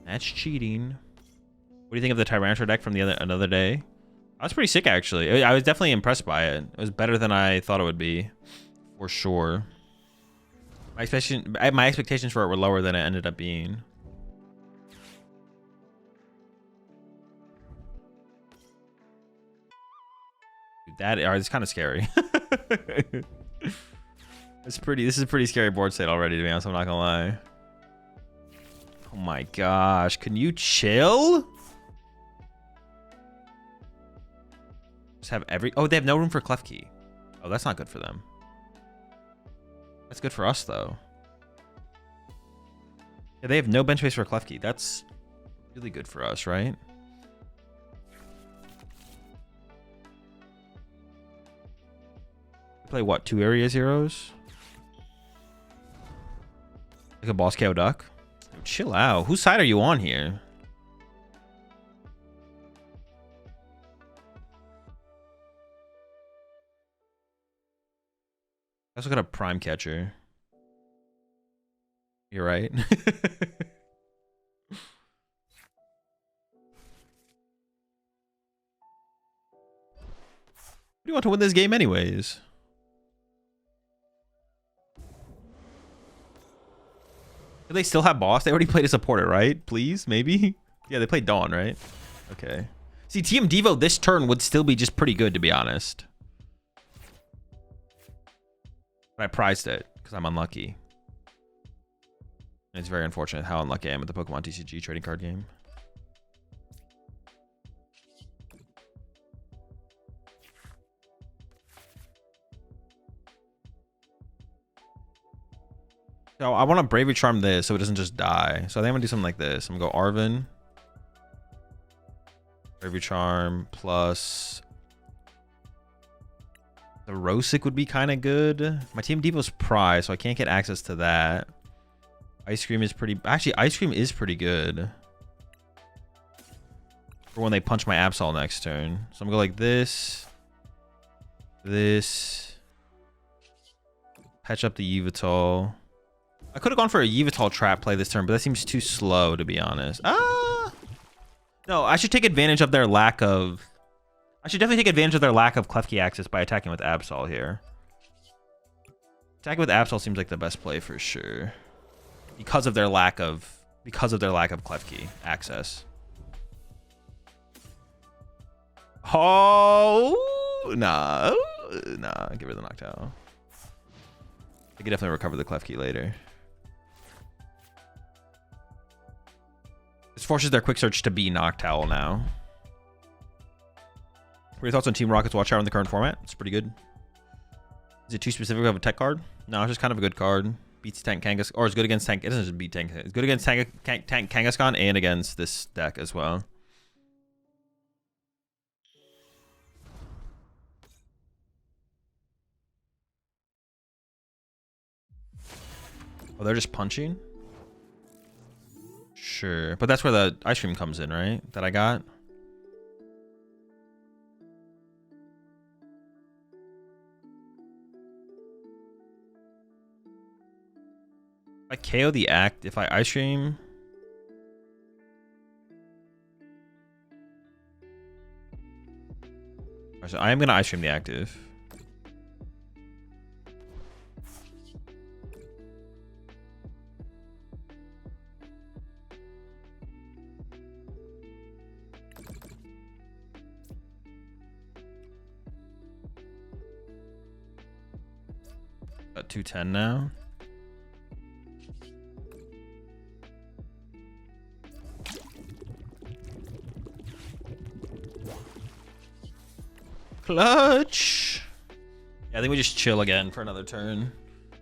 That's cheating. What do you think of the Tyranitar deck from the another day? I was pretty sick, actually. I was definitely impressed by it. It was better than I thought it would be, for sure. My expectations for it were lower than it ended up being. Dude, that is kind of scary. This is a pretty scary board state already, to be honest. I'm not gonna lie. Oh my gosh, can you chill? Just have oh, they have no room for Klefki. Oh, that's not good for them. That's good for us, though. Yeah, they have no bench space for Klefki. That's really good for us, right? Play what? 2 area zeros? Like a boss KO duck? Dude, chill out. Whose side are you on here? Let's look at a Prime Catcher. You're right. What do you want to win this game anyways? Do they still have boss? They already played a supporter, right? Please, maybe? Yeah, they played Dawn, right? Okay. See, TM Devo this turn would still be just pretty good, to be honest. But I prized it because I'm unlucky. And it's very unfortunate how unlucky I am at the Pokemon TCG trading card game. So I want to Bravery Charm this so it doesn't just die. So I think I'm going to do something like this. I'm going to go Arven. Bravery Charm plus... The Xerosic would be kind of good. My Team Devo's prize, so I can't get access to that. Ice Cream is pretty... Actually, Ice Cream is pretty good. For when they punch my Absol next turn. So I'm going to go like this. This. Patch up the Yveltal. I could have gone for a Yveltal trap play this turn, but that seems too slow, to be honest. Ah! No, I should take advantage of their lack of... I should definitely take advantage of their lack of Klefki access by attacking with Absol here. Attacking with Absol seems like the best play for sure. Because of their lack of Klefki access. Oh nah. Nah, give her the Noctowl. I can definitely recover the Klefki later. This forces their quick search to be Noctowl now. What are your thoughts on Team Rocket's Watch Hour in the current format? It's pretty good. Is it too specific of a tech card? No, it's just kind of a good card. Beats Tank Kangaskhan, or it's good against Tank. It doesn't just beat Tank. It's good against Tank Kangaskhan and against this deck as well. Oh, they're just punching? Sure. But that's where the Ice Cream comes in, right? That I got? If I KO the act, if I Ice Cream... So I am going to Ice Cream the active. Got 210 now. Clutch. Yeah, I think we just chill again for another turn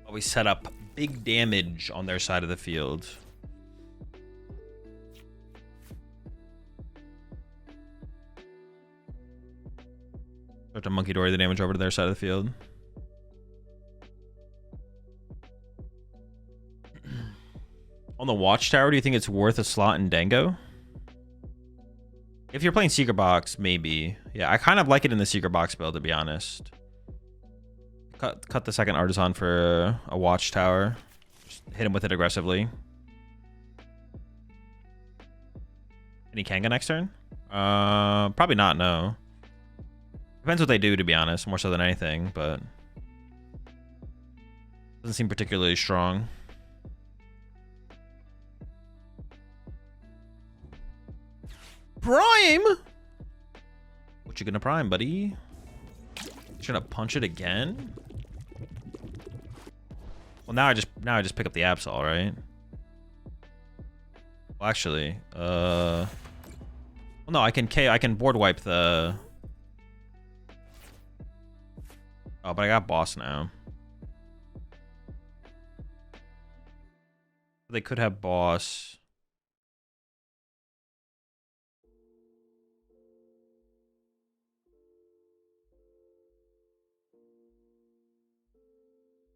while we set up big damage on their side of the field. Start to Munkidori the damage over to their side of the field. On the Watchtower, do you think it's worth a slot in Dango? If you're playing Secret Box, maybe. Yeah, I kind of like it in the Secret Box build, to be honest. Cut the second Artisan for a Watchtower. Just hit him with it aggressively. Any Kanga next turn? Probably not, no. Depends what they do, to be honest, more so than anything, but doesn't seem particularly strong. Prime? What you gonna prime, buddy? You gonna punch it again? Well, now I just pick up the Absol, right? Well, actually, well, no, I can board wipe the. Oh, but I got boss now. They could have boss.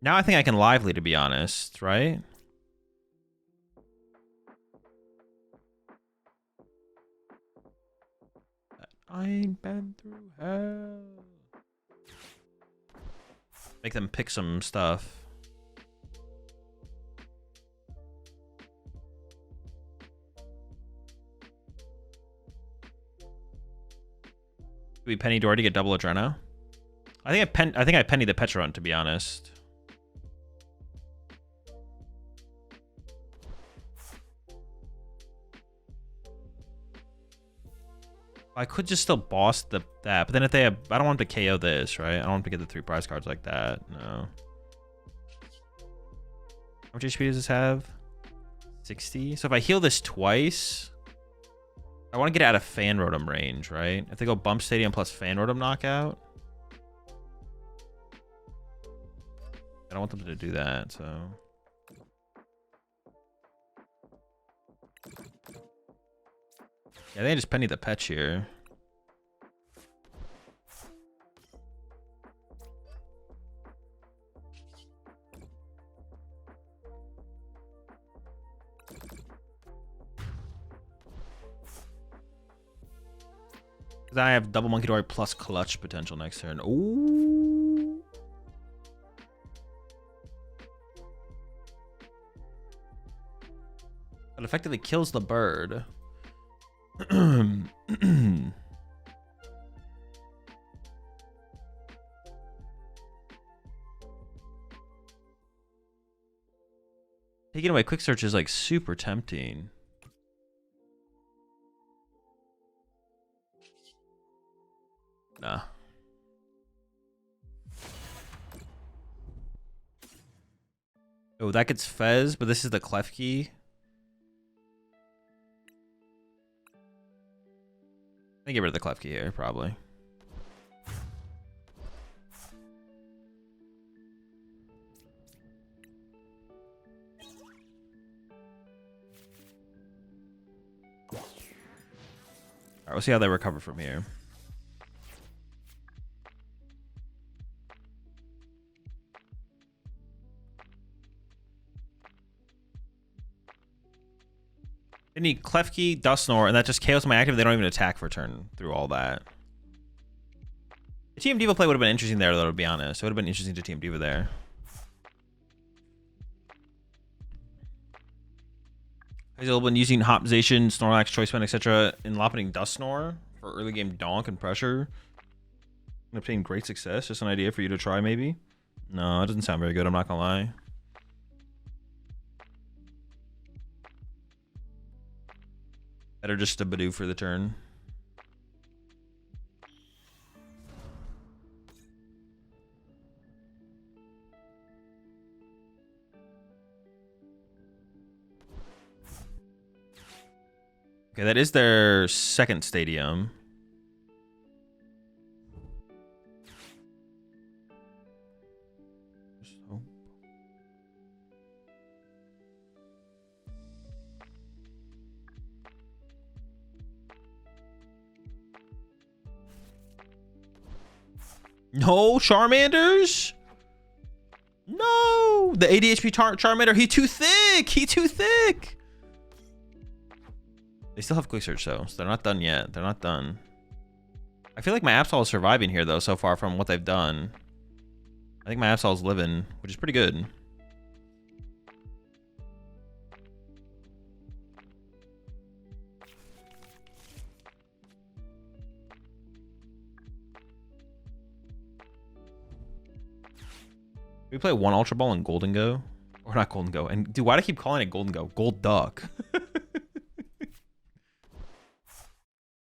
Now I think I can lively, to be honest, right? I've been through hell. Make them pick some stuff. Do we Penny Dory to get double Adreno? I think I Penny the Pecharunt, to be honest. I could just still boss that, but then if they have, I don't want them to KO this, right? I don't want them to get the 3 prize cards like that. No. How much HP does this have? 60. So if I heal this twice, I want to get out of Fan Rotom range, right? If they go Bump Stadium plus Fan Rotom knockout, I don't want them to do that, so. Yeah, they just Penny the Petch here. Because I have double Munkidori plus clutch potential next turn. Ooh. It effectively kills the bird. Taking away quick search is like super tempting. Nah. Oh, that gets Fez, but this is the Klefki. I get rid of the Klefki here, probably. Alright, we'll see how they recover from here. They need Klefki, Dusknoir, and that just KOs my active. They don't even attack for turn through all that. The Team Diva play would have been interesting there, though, to be honest. It would have been interesting to Team Diva there. He's been using Hopzation, Snorlax, Choice-Band, etc. in Lopping Dusknoir for early game donk and pressure. And obtaining great success. Just an idea for you to try, maybe? No, it doesn't sound very good, I'm not gonna lie. Better just a Badoo for the turn. Okay, that is their second stadium. No Charmanders. No, the ADHP Charmander. He's too thick. He's too thick. They still have quick search though, so they're not done yet. They're not done. I feel like my Absol is surviving here though so far from what they've done. I think my Absol is living, which is pretty good. We play one Ultra Ball and Golden Go, or not Golden Go. And dude, why do I keep calling it Golden Go? Gold Duck.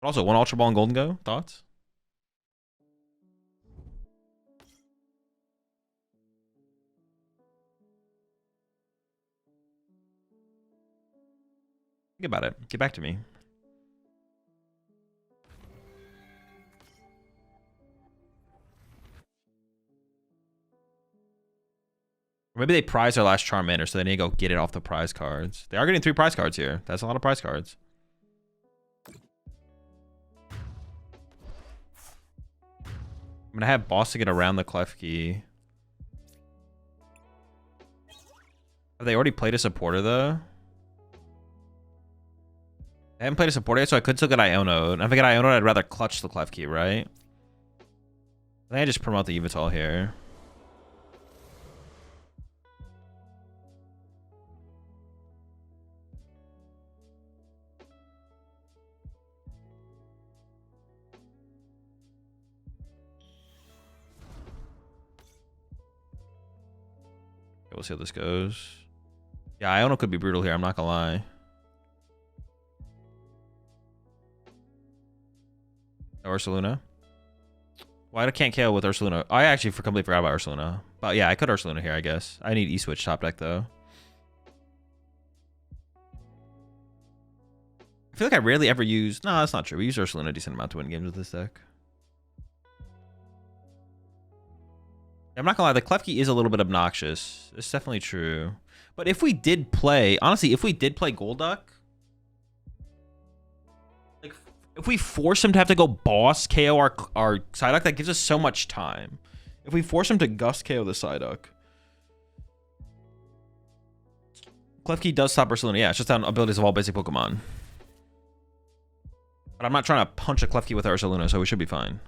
But also, one Ultra Ball and Golden Go. Thoughts? Think about it. Get back to me. Or maybe they prize their last Charmander, so they need to go get it off the prize cards. They are getting 3 prize cards here. That's a lot of prize cards. I'm gonna have boss to get around the Klefki. Have they already played a supporter though? I haven't played a supporter yet, so I could still get Iono. And if I get Iono, I'd rather clutch the Klefki, right? I think I just promote the Yveltal here. We'll see how this goes. Yeah, Iono could be brutal here. I'm not gonna lie. Ursaluna. Why can't KO with Ursaluna? I actually completely forgot about Ursaluna. But yeah, I could Ursaluna here, I guess. I need E-Switch top deck though. I feel like I rarely ever use... No, that's not true. We use Ursaluna a decent amount to win games with this deck. I'm not gonna lie, the Klefki is a little bit obnoxious. It's definitely true. But if we did play, honestly, if we did play Golduck, like if we force him to have to go boss KO our Psyduck, that gives us so much time. If we force him to gust KO the Psyduck, Klefki does stop Ursaluna. Yeah, it's just on abilities of all basic Pokemon. But I'm not trying to punch a Klefki with Ursaluna, so we should be fine.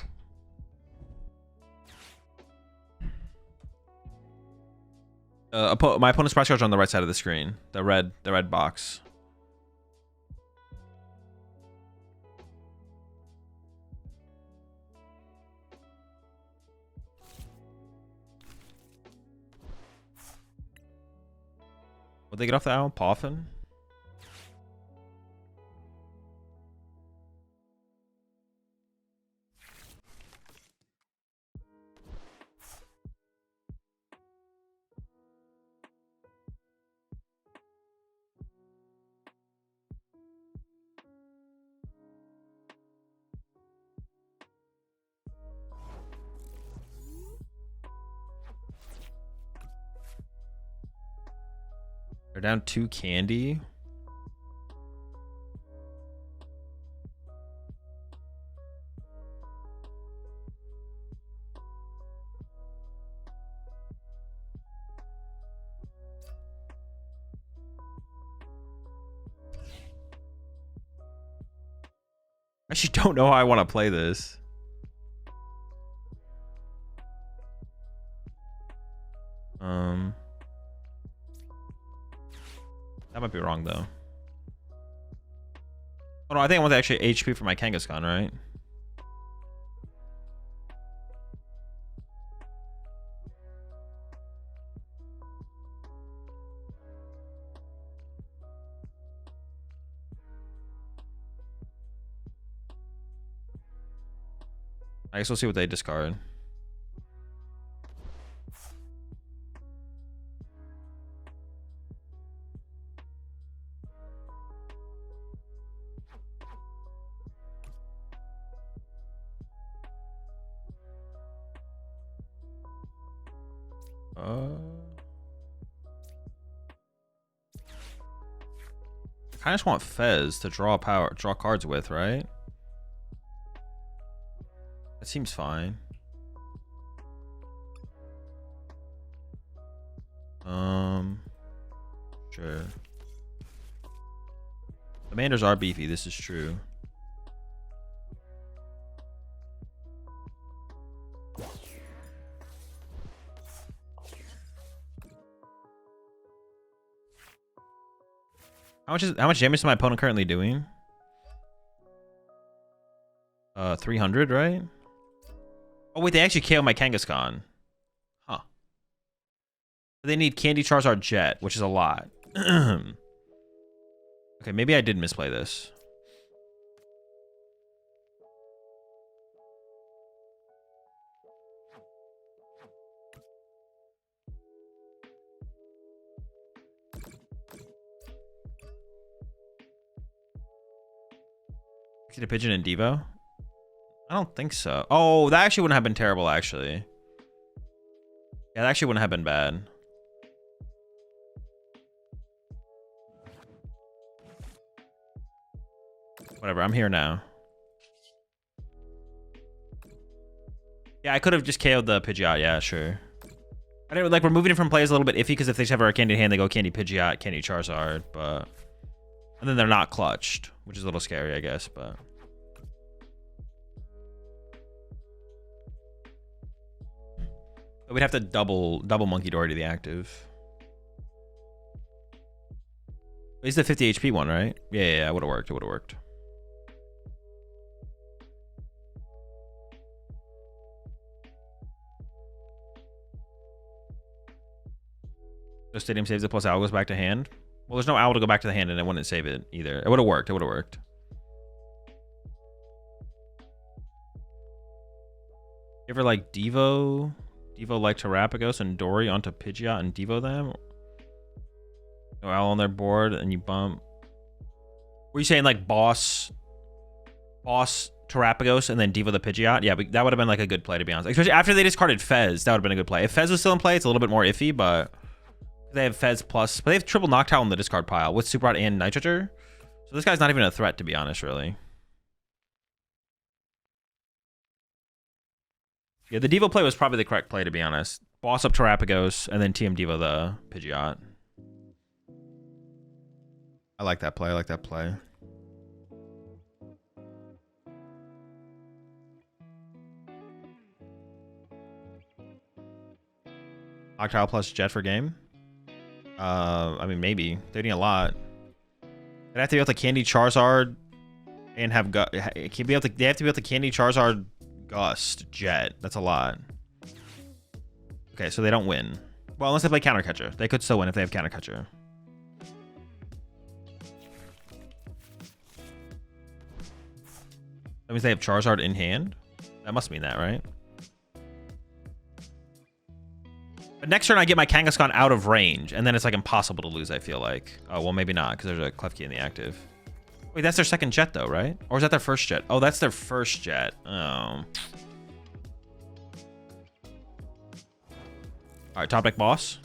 My opponent's prize cards are on the right side of the screen. The red box. Would they get off the owl? Poffin? They're down 2 candy. I actually don't know how I want to play this. That might be wrong though. Oh no, I think I want the extra HP for my Kangaskhan, right? I guess we'll see what they discard. I just want Fez to draw cards with, right? That seems fine. Sure. Commanders are beefy, this is true. How much damage is my opponent currently doing? 300, right? Oh wait, they actually KO my Kangaskhan. Huh. They need Candy Charizard Jet, which is a lot. Okay, maybe I did misplay this. See the Pigeon and Devo? I don't think so. Oh, that actually wouldn't have been terrible, actually. Yeah, that actually wouldn't have been bad. Whatever, I'm here now. Yeah, I could have just KO'd the Pidgeot, yeah, sure. I didn't, like, removing it from play is a little bit iffy because if they just have a Candy in hand, they go Candy Pidgeot, Candy Charizard, but... And then they're not clutched, which is a little scary, I guess, but... We'd have to double Munkidori to the active. He's the 50 HP one, right? Yeah, it would have worked. It would have worked. The Stadium saves it plus Owl goes back to hand. Well, there's no Owl to go back to the hand and it wouldn't save it either. It would have worked. It would have worked. You ever like Devo like Terrapagos and Dory onto Pidgeot and Devo them? No Owl on their board and you bump. Were you saying like boss Terrapagos and then Devo the Pidgeot? Yeah, that would have been like a good play, to be honest. Especially after they discarded Fez, that would have been a good play. If Fez was still in play, it's a little bit more iffy, but they have Fez plus. But they have triple Noctowl in the discard pile with Super Rod and Night Stretcher. So this guy's not even a threat, to be honest, really. Yeah, the Devo play was probably the correct play, to be honest. Boss up Terrapagos and then TM Devo the Pidgeot. I like that play. I like that play. Noctowl plus Jet for game? I mean, maybe. They're doing a lot. They'd have to be able to Candy Charizard and have... They have to be able to Candy Charizard Gust Jet. That's a lot. Okay, so they don't win. Well, unless they play Counter Catcher. They could still win if they have Counter Catcher. That means they have Charizard in hand? That must mean that, right? But next turn, I get my Kangaskhan out of range, and then it's like impossible to lose, I feel like. Oh, well, maybe not, because there's a Klefki in the active. Wait, that's their second jet, though, right? Or is that their first jet? Oh, that's their first jet. Oh. All right, top deck boss.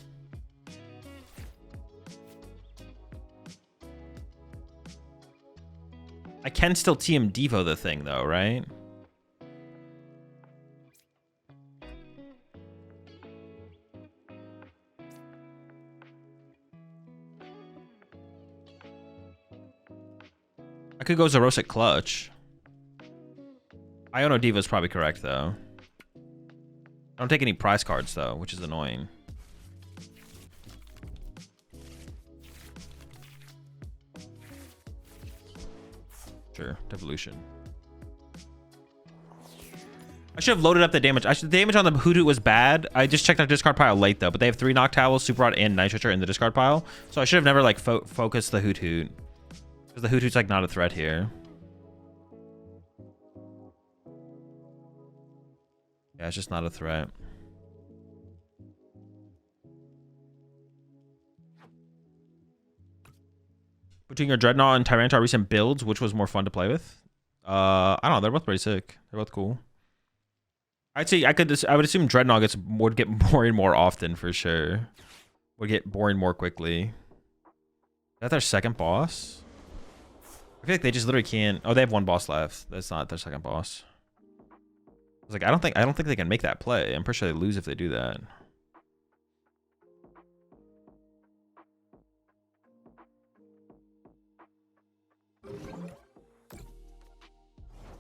I can still TM Devo the thing, though, right? I could go Xerosic Clutch. Iono Diva is probably correct, though. I don't take any prize cards, though, which is annoying. Sure, Devolution. I should have loaded up the damage. The damage on the Hoothoot was bad. I just checked their discard pile late, though, but they have 3 Noctowls, Super Rod, and Night Stretcher in the discard pile. So I should have never, like, focused the Hoothoot. Because the Hoothoot's, like, not a threat here. Yeah, it's just not a threat. Between your Dreadnought and Tyranitar recent builds, which was more fun to play with? I don't know. They're both pretty sick. They're both cool. I'd say I would assume Dreadnought would get boring more often for sure. Would get boring more quickly. Is that their second boss? I feel like they just literally can't. Oh, they have one boss left. That's not their second boss. I was like, I don't think they can make that play. I'm pretty sure they lose if they do that.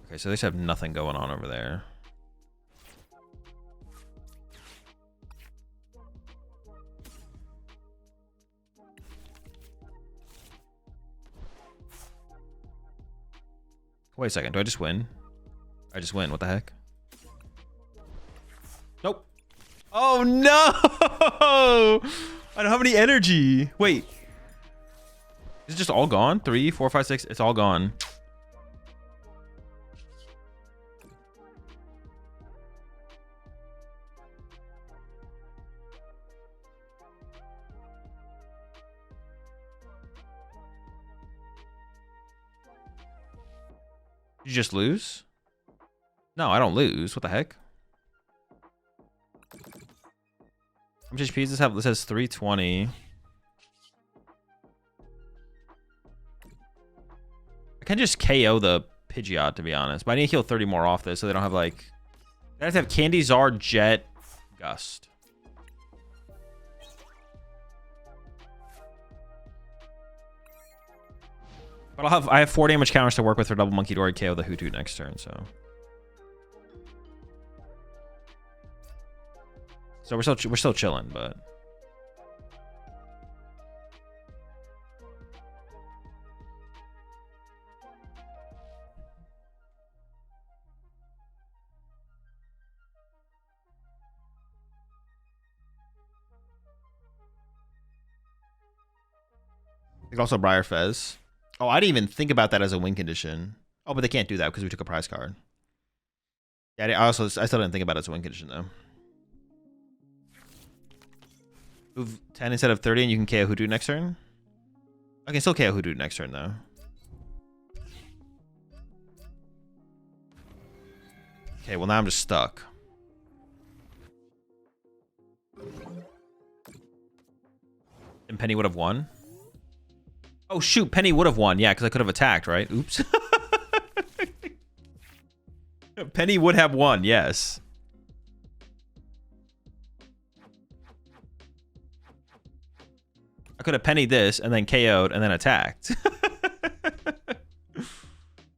Okay, so they just have nothing going on over there. Wait a second, do I just win? I just win, what the heck? Nope. Oh no! I don't have any energy. Wait. Is it just all gone? 3, 4, 5, 6, it's all gone. You just lose? No, I don't lose. What the heck? How much HP does this have? This has 320. I can just KO the Pidgeot, to be honest. But I need to heal 30 more off this so they don't have, like... They have to have Candy, Zard, Jet, Gust. But I have 4 damage counters to work with for double Munkidori KO the Hoothoot next turn, so... So we're still chilling, but... There's also Briar Fez. Oh, I didn't even think about that as a win condition. Oh, but they can't do that because we took a prize card. Yeah, I still didn't think about it as a win condition, though. Move 10 instead of 30 and you can KO Hoothoot next turn? I can still KO Hoothoot next turn, though. Okay, well now I'm just stuck. And Penny would have won? Oh shoot, Penny would have won. Yeah, because I could have attacked, right? Oops. Penny would have won, yes. I could have pennied this and then KO'd and then attacked.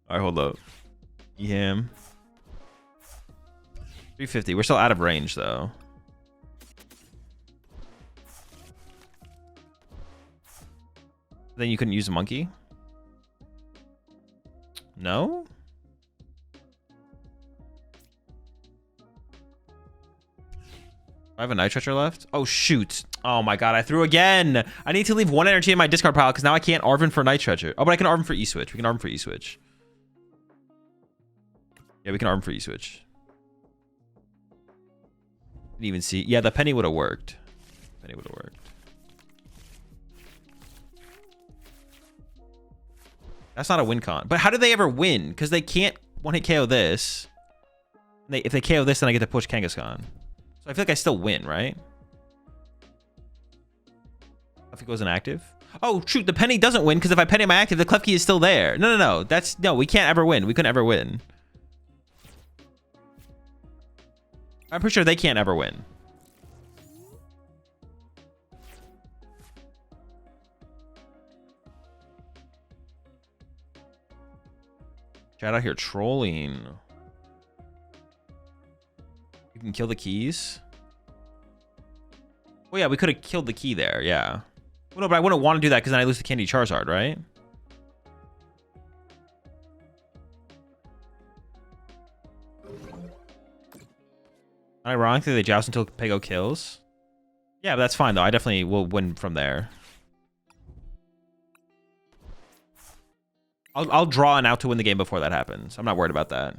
Alright, hold up. Him. 350. We're still out of range, though. Then you couldn't use a monkey? No? I have a Night Stretcher left? Oh, shoot. Oh, my God. I threw again. I need to leave 1 energy in my discard pile because now I can't Arven for Night Stretcher. Oh, but I can Arven for E-Switch. We can Arven for E-Switch. Yeah, we can Arven for E-Switch. Didn't even see. Yeah, the Penny would have worked. Penny would have worked. That's not a win con. But how do they ever win? Because they can't one-hit KO this. If they KO this, then I get to push Kangaskhan. So I feel like I still win, right? If it goes inactive. Oh, shoot. The Penny doesn't win because if I penny my active, the Klefki is still there. No, no, no. That's... No, we can't ever win. We couldn't ever win. I'm pretty sure they can't ever win. Chat out here trolling. You can kill the keys. Well, yeah, we could have killed the key there. Yeah. Well, no, but I wouldn't want to do that because then I lose the Candy Charizard, right? Ironically, they joust until Pego kills. Yeah, but that's fine, though. I definitely will win from there. I'll draw an out to win the game before that happens. I'm not worried about that.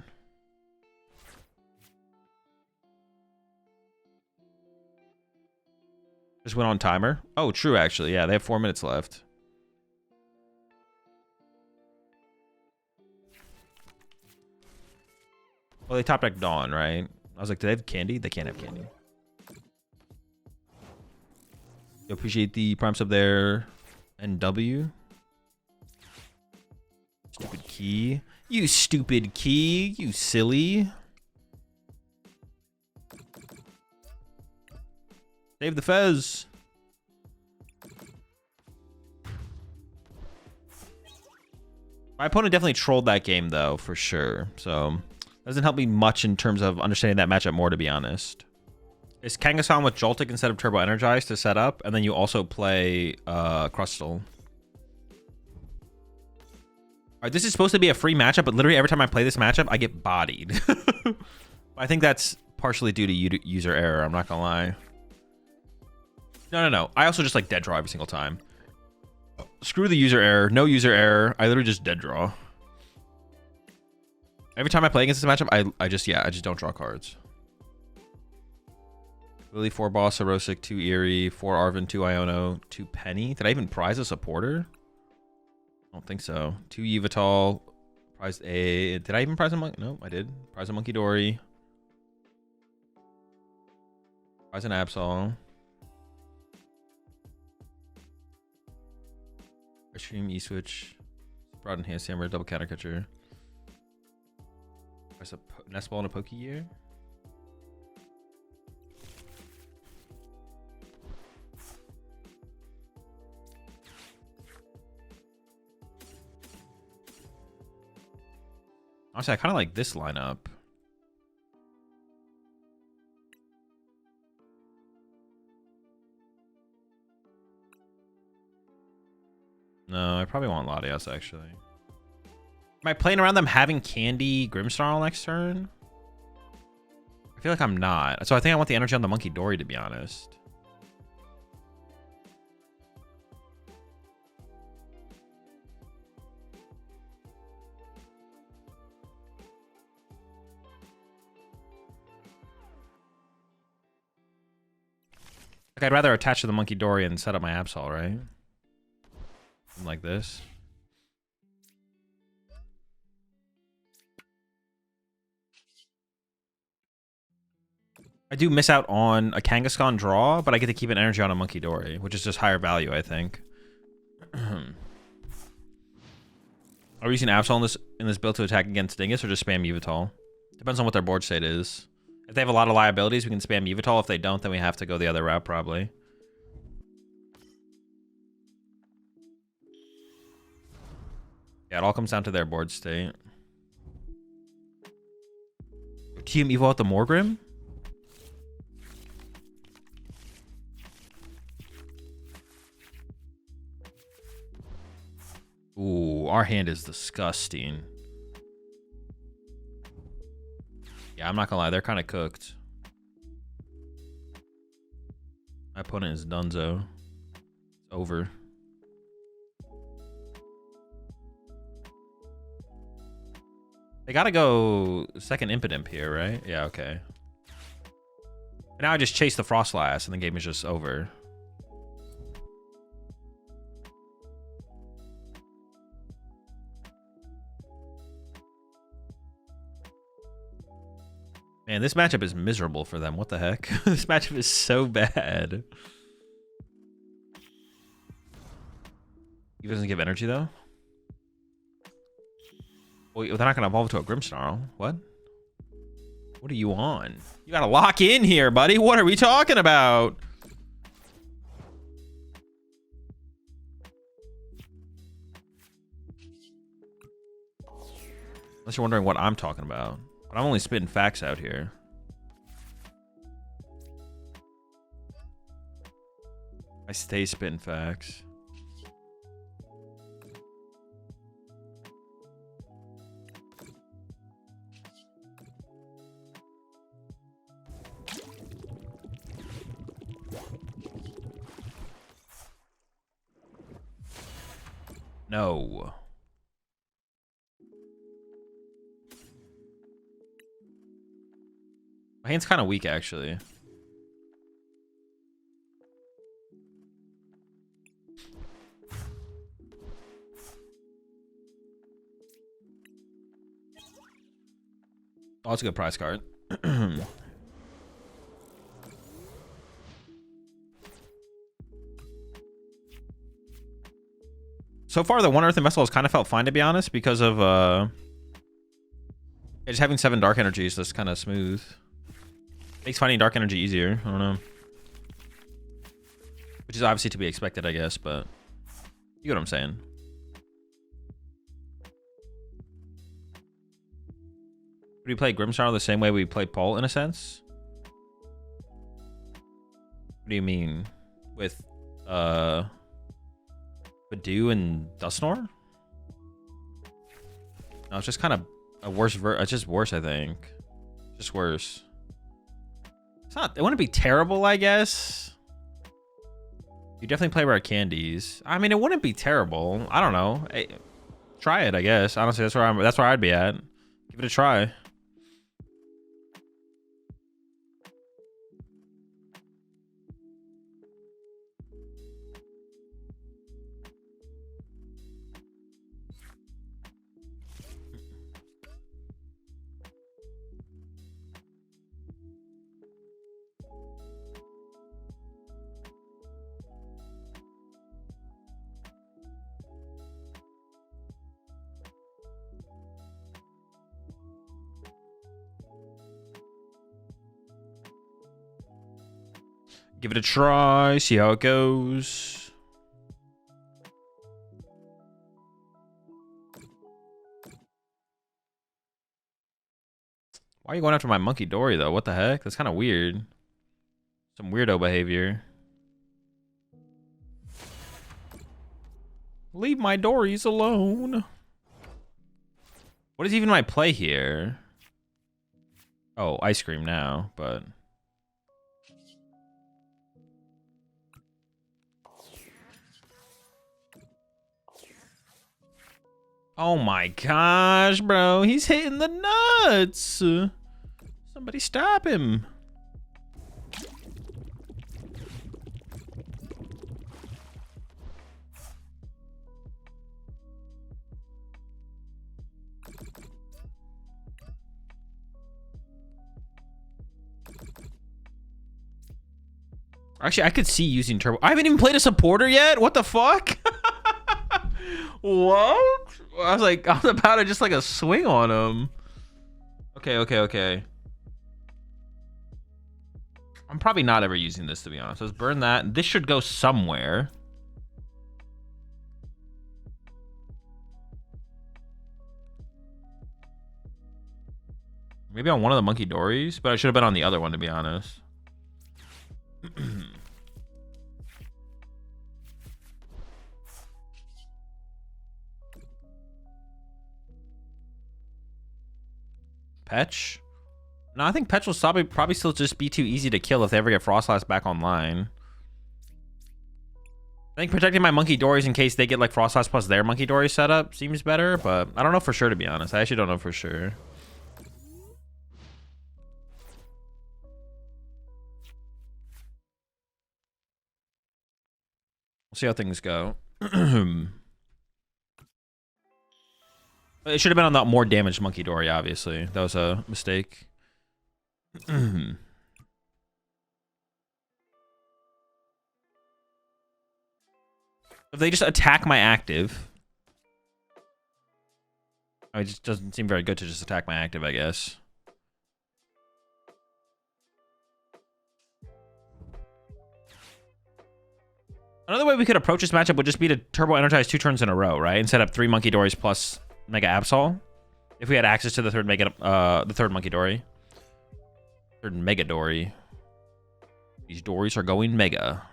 Just went on timer. Oh, true, actually. Yeah, they have 4 minutes left. Well, they top deck Dawn, right? I was like, do they have candy? They can't have candy. I appreciate the prime sub there. NW. Stupid key. You stupid key. You silly. Save the Fez. My opponent definitely trolled that game, though, for sure. So, doesn't help me much in terms of understanding that matchup more, to be honest. Is Kangaskhan with Joltik instead of Turbo Energize to set up, and then you also play Crustle. All right, this is supposed to be a free matchup, but literally every time I play this matchup, I get bodied. I think that's partially due to user error. I'm not gonna lie. No. I also just like dead draw every single time. Screw the user error. No user error. I literally just dead draw. Every time I play against this matchup, I just don't draw cards. Lillie 4 boss, Xerosic 2 Eri, 4 Arven, 2 Iono, 2 Penny. Did I even prize a supporter? I don't think so. 2 Yveltal. Prized a... Did I even prize a monkey? No, I did. Prize a Munkidori. Prize an Absol. Extreme E-Switch. Broad Enhanced Hammer, double counter catcher. Prize a Nest Ball and a Pokégear. Honestly, I kind of like this lineup. No, I probably want Latias, actually. Am I playing around them having Candy Grimmsnarl next turn? I feel like I'm not. So I think I want the energy on the Munkidori, to be honest. Like, I'd rather attach to the Munkidori and set up my Absol, right? Something like this. I do miss out on a Kangaskhan draw, but I get to keep an energy on a Munkidori, which is just higher value, I think. Are we using Absol in this build to attack against Dingus, or just spam Yveltal? Depends on what their board state is. If they have a lot of liabilities, we can spam Yveltal. If they don't, then we have to go the other route, probably. Yeah, it all comes down to their board state. Team Evo out the Morgrim? Ooh, our hand is disgusting. Yeah, I'm not gonna lie, they're kind of cooked. My opponent is Dunzo. It's over. They gotta go second Impidimp here, right? Yeah, okay. And now I just chased the Frostlass and the game is just over. Man, this matchup is miserable for them. What the heck? This matchup is so bad. He doesn't give energy, though? Well, they're not going to evolve to a Grimmsnarl. What? What are you on? You got to lock in here, buddy. What are we talking about? Unless you're wondering what I'm talking about. But I'm only spitting facts out here. I stay spitting facts. No. My hand's kind of weak, actually. Oh, it's a good prize card. So far, the one Earthen Vessel has kind of felt fine, to be honest, because of just having 7 Dark Energies. That's kind of smooth. Makes finding Dark Energy easier. I don't know. Which is obviously to be expected, I guess, but you get what I'm saying. Would we play Grimmsnarl the same way we play Paul, in a sense? What do you mean? With, Badoo and Dusknoir? No, it's just kind of a worse it's just worse, I think. Just worse. It's not, it wouldn't be terrible, I guess. You definitely play Rare Candies. I mean, it wouldn't be terrible. I don't know. Hey, try it, I guess. Honestly, that's where I'd be at. Give it a try. Give it a try, see how it goes. Why are you going after my Munkidori, though? What the heck? That's kind of weird. Some weirdo behavior. Leave my Dories alone. What is even my play here? Oh, ice cream now, but... Oh my gosh, bro. He's hitting the nuts. Somebody stop him. Actually, I could see using Turbo. I haven't even played a supporter yet. What the fuck? What? I was about to just like a swing on him. Okay. I'm probably not ever using this, to be honest. Let's burn that. This should go somewhere. Maybe on one of the Munkidoris, but I should have been on the other one, to be honest. Petch? No, I think Petch will probably still just be too easy to kill if they ever get Frostlass back online. I think protecting my Munkidoris in case they get like Frostlass plus their Munkidori setup seems better, but I don't know for sure, to be honest. I actually don't know for sure. We'll see how things go. It should have been on that more damaged Munkidori, obviously. That was a mistake. If they just attack my active... it just doesn't seem very good to just attack my active, I guess. Another way we could approach this matchup would just be to Turbo Energize 2 turns in a row, right? And set up 3 Munkidoris plus Mega Absol. If we had access to the third Munkidori. Third Megadori. These Dories are going Mega.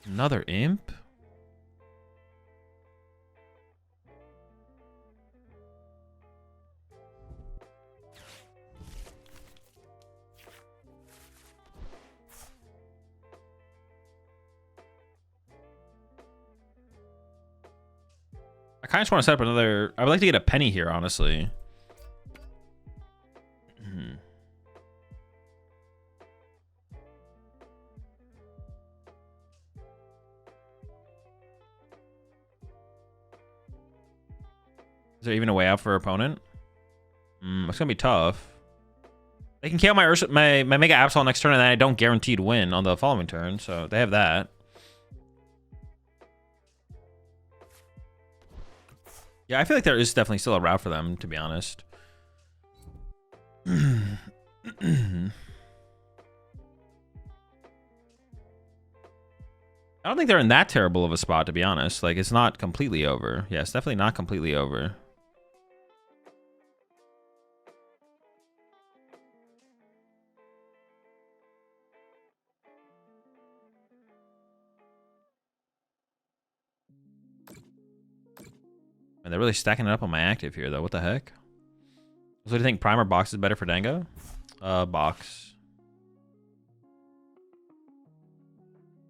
Another Imp? I kind of just want to set up another... I would like to get a Penny here, honestly. Is there even a way out for our opponent? It's going to be tough. They can KO my Mega Absol next turn, and then I don't guarantee to win on the following turn. So they have that. Yeah, I feel like there is definitely still a route for them, to be honest. I don't think they're in that terrible of a spot, to be honest. Like, it's not completely over. Yeah, it's definitely not completely over. And they're really stacking it up on my active here, though. What the heck? So do you think Prime or Box is better for Dango? Box.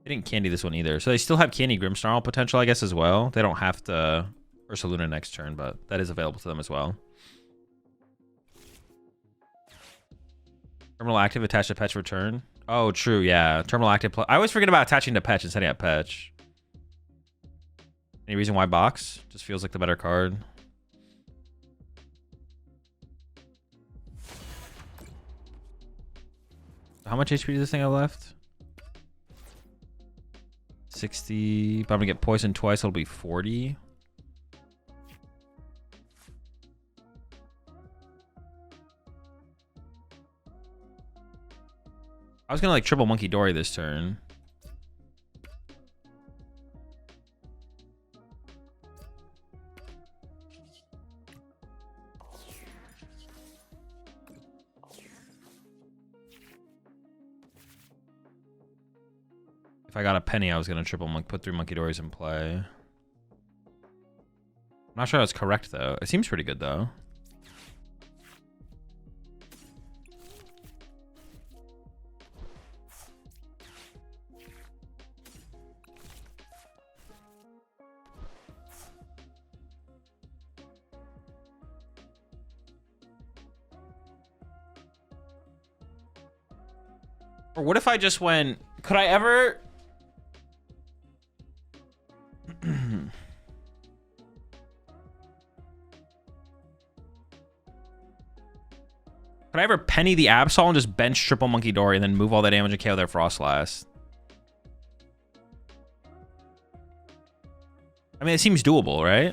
They didn't candy this one either. So they still have candy Grimmsnarl potential, I guess, as well. They don't have to Ursaluna next turn, but that is available to them as well. Terminal active attached to Petch return. Oh, true, yeah. Terminal active. I always forget about attaching to Petch and setting up Petch. Any reason why Box? Just feels like the better card. How much HP does this thing have left? 60. But I'm gonna get poisoned twice, it'll be 40. I was gonna like triple Munkidori this turn. If I got a penny, I was gonna put 3 Munkidoris in play. I'm not sure that's correct though. It seems pretty good though. Or what if I just went... Could I ever... Could I ever penny the Absol and just bench triple Munkidori and then move all that damage and KO their Frostlass? I mean, it seems doable, right?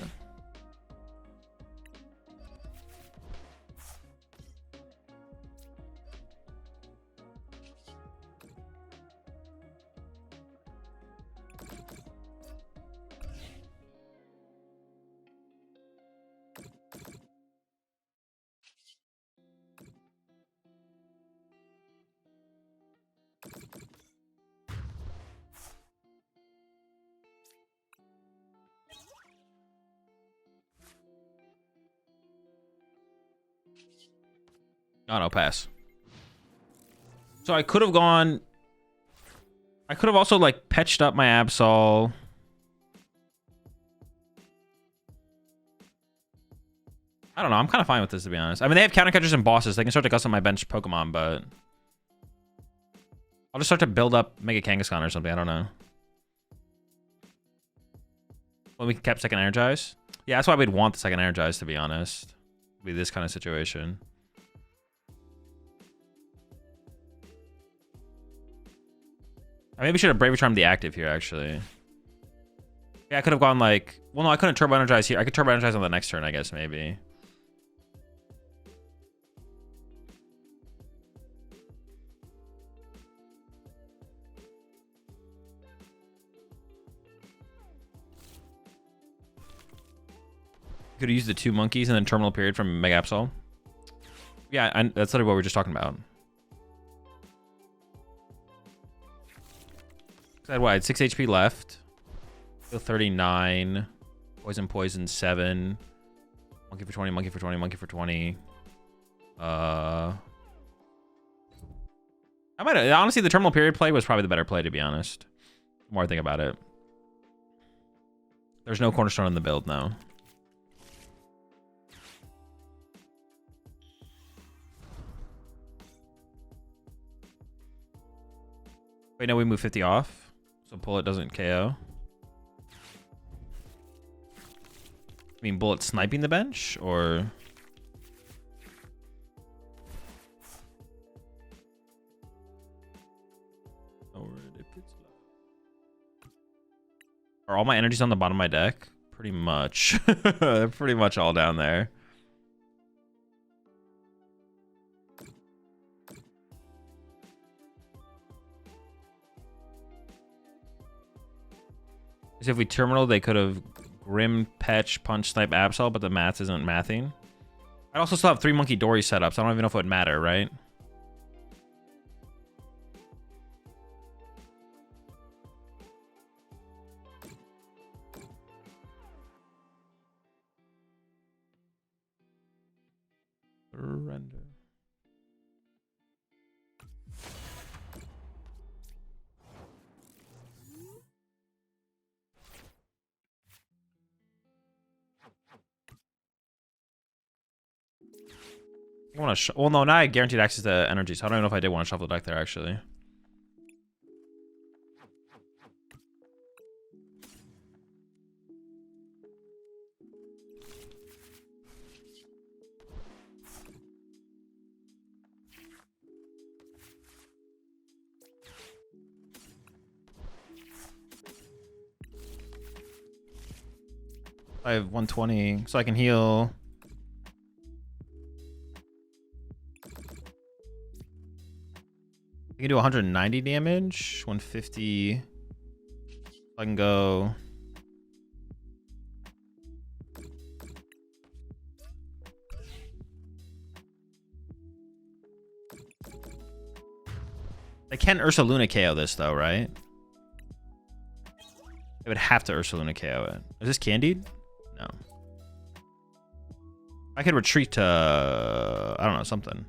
Oh, no, pass. So I could have gone... I could have also, like, petched up my Absol. I don't know. I'm kind of fine with this, to be honest. I mean, they have counter catchers and bosses. They can start to custom my bench Pokemon, but... I'll just start to build up Mega Kangaskhan or something. I don't know. Well, we kept second Energize? Yeah, that's why we'd want the second Energize, to be honest. It'd be this kind of situation. I maybe should have Bravery Charm the active here, actually. Yeah, I could have gone like... Well, no, I couldn't Turbo Energize here. I could Turbo Energize on the next turn, I guess, maybe. Could have used the 2 monkeys and then Terminal Period from Mega Absol. Yeah, that's literally what we were just talking about. I had 6 HP left. 39. Poison, 7. Monkey for 20, monkey for 20, monkey for 20. I might honestly, the Terminal Period play was probably the better play, to be honest. The more I think about it. There's no Cornerstone in the build, no. Wait, no, we move 50 off. So Bullet doesn't KO. I mean, Bullet sniping the bench, or... Are all my energies on the bottom of my deck? Pretty much. They're pretty much all down there. If we terminal, they could have Grim, Petch, Punch, Snipe, Absol, but the math isn't mathing. I also still have 3 Munkidori setups. I don't even know if it would matter, right? Surrender. I want to well, no, now I guaranteed access to energy, so I don't even know if I did want to shuffle the deck there, actually. I have 120, so I can heal. I can do 190 damage, 150. I can go. I can Ursaluna KO this though, right? I would have to Ursaluna KO it. Is this candied? No. I could retreat to, I don't know, something.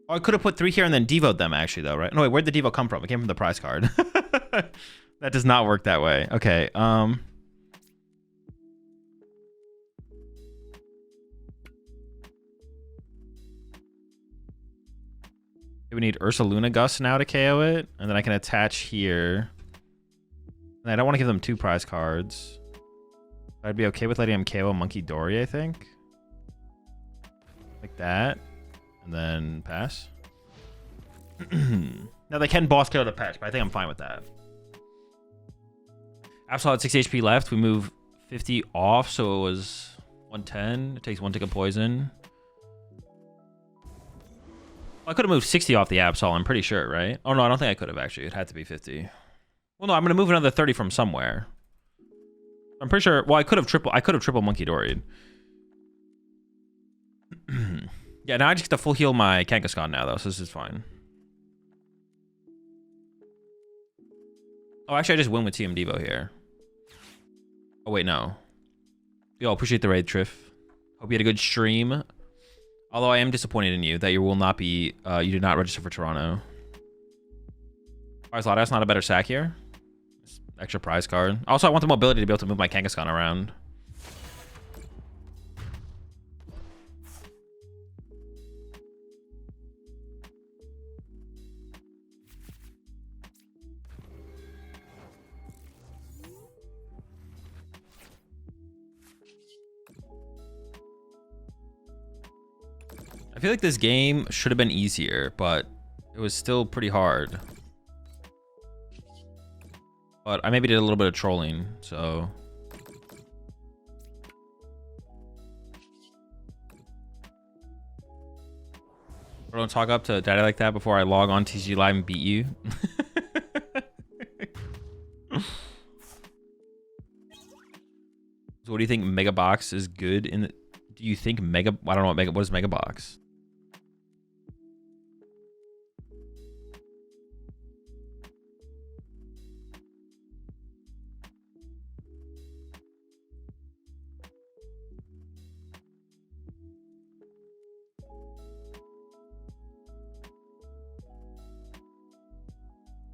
Oh, I could have put 3 here and then devoed them actually though, right? No, wait, where'd the devo come from? It came from the prize card. That does not work that way. Okay, we need Ursaluna Gust now to KO it, and then I can attach here. And I don't want to give them 2 prize cards. I'd be okay with letting him KO Munkidori, I think. Like that. And then pass. Now they can boss KO the Petch, but I think I'm fine with that. Absol had 60 HP left. We move 50 off, so it was 110. It takes 1 tick of poison. I could have moved 60 off the Absol, I'm pretty sure, right? Oh no, I don't think I could have actually. It had to be 50. Well, no, I'm gonna move another 30 from somewhere. I'm pretty sure. Well, I could have triple Munkidori'd. Yeah, now I just get to full heal my Kangaskhan now, though, so this is fine. Oh, actually, I just win with TM Devo here. Oh, wait, no. Yo, appreciate the raid, Triff. Hope you had a good stream. Although I am disappointed in you that you will not be, you did not register for Toronto. Why is Latias not a better sack here? Extra prize card. Also, I want the mobility to be able to move my Kangaskhan around. I feel like this game should have been easier, but it was still pretty hard. But I maybe did a little bit of trolling, so. I don't talk up to daddy like that before I log on TCG Live and beat you. So what do you think Mega Box is good in the, do you think Mega, I don't know what is Mega Box?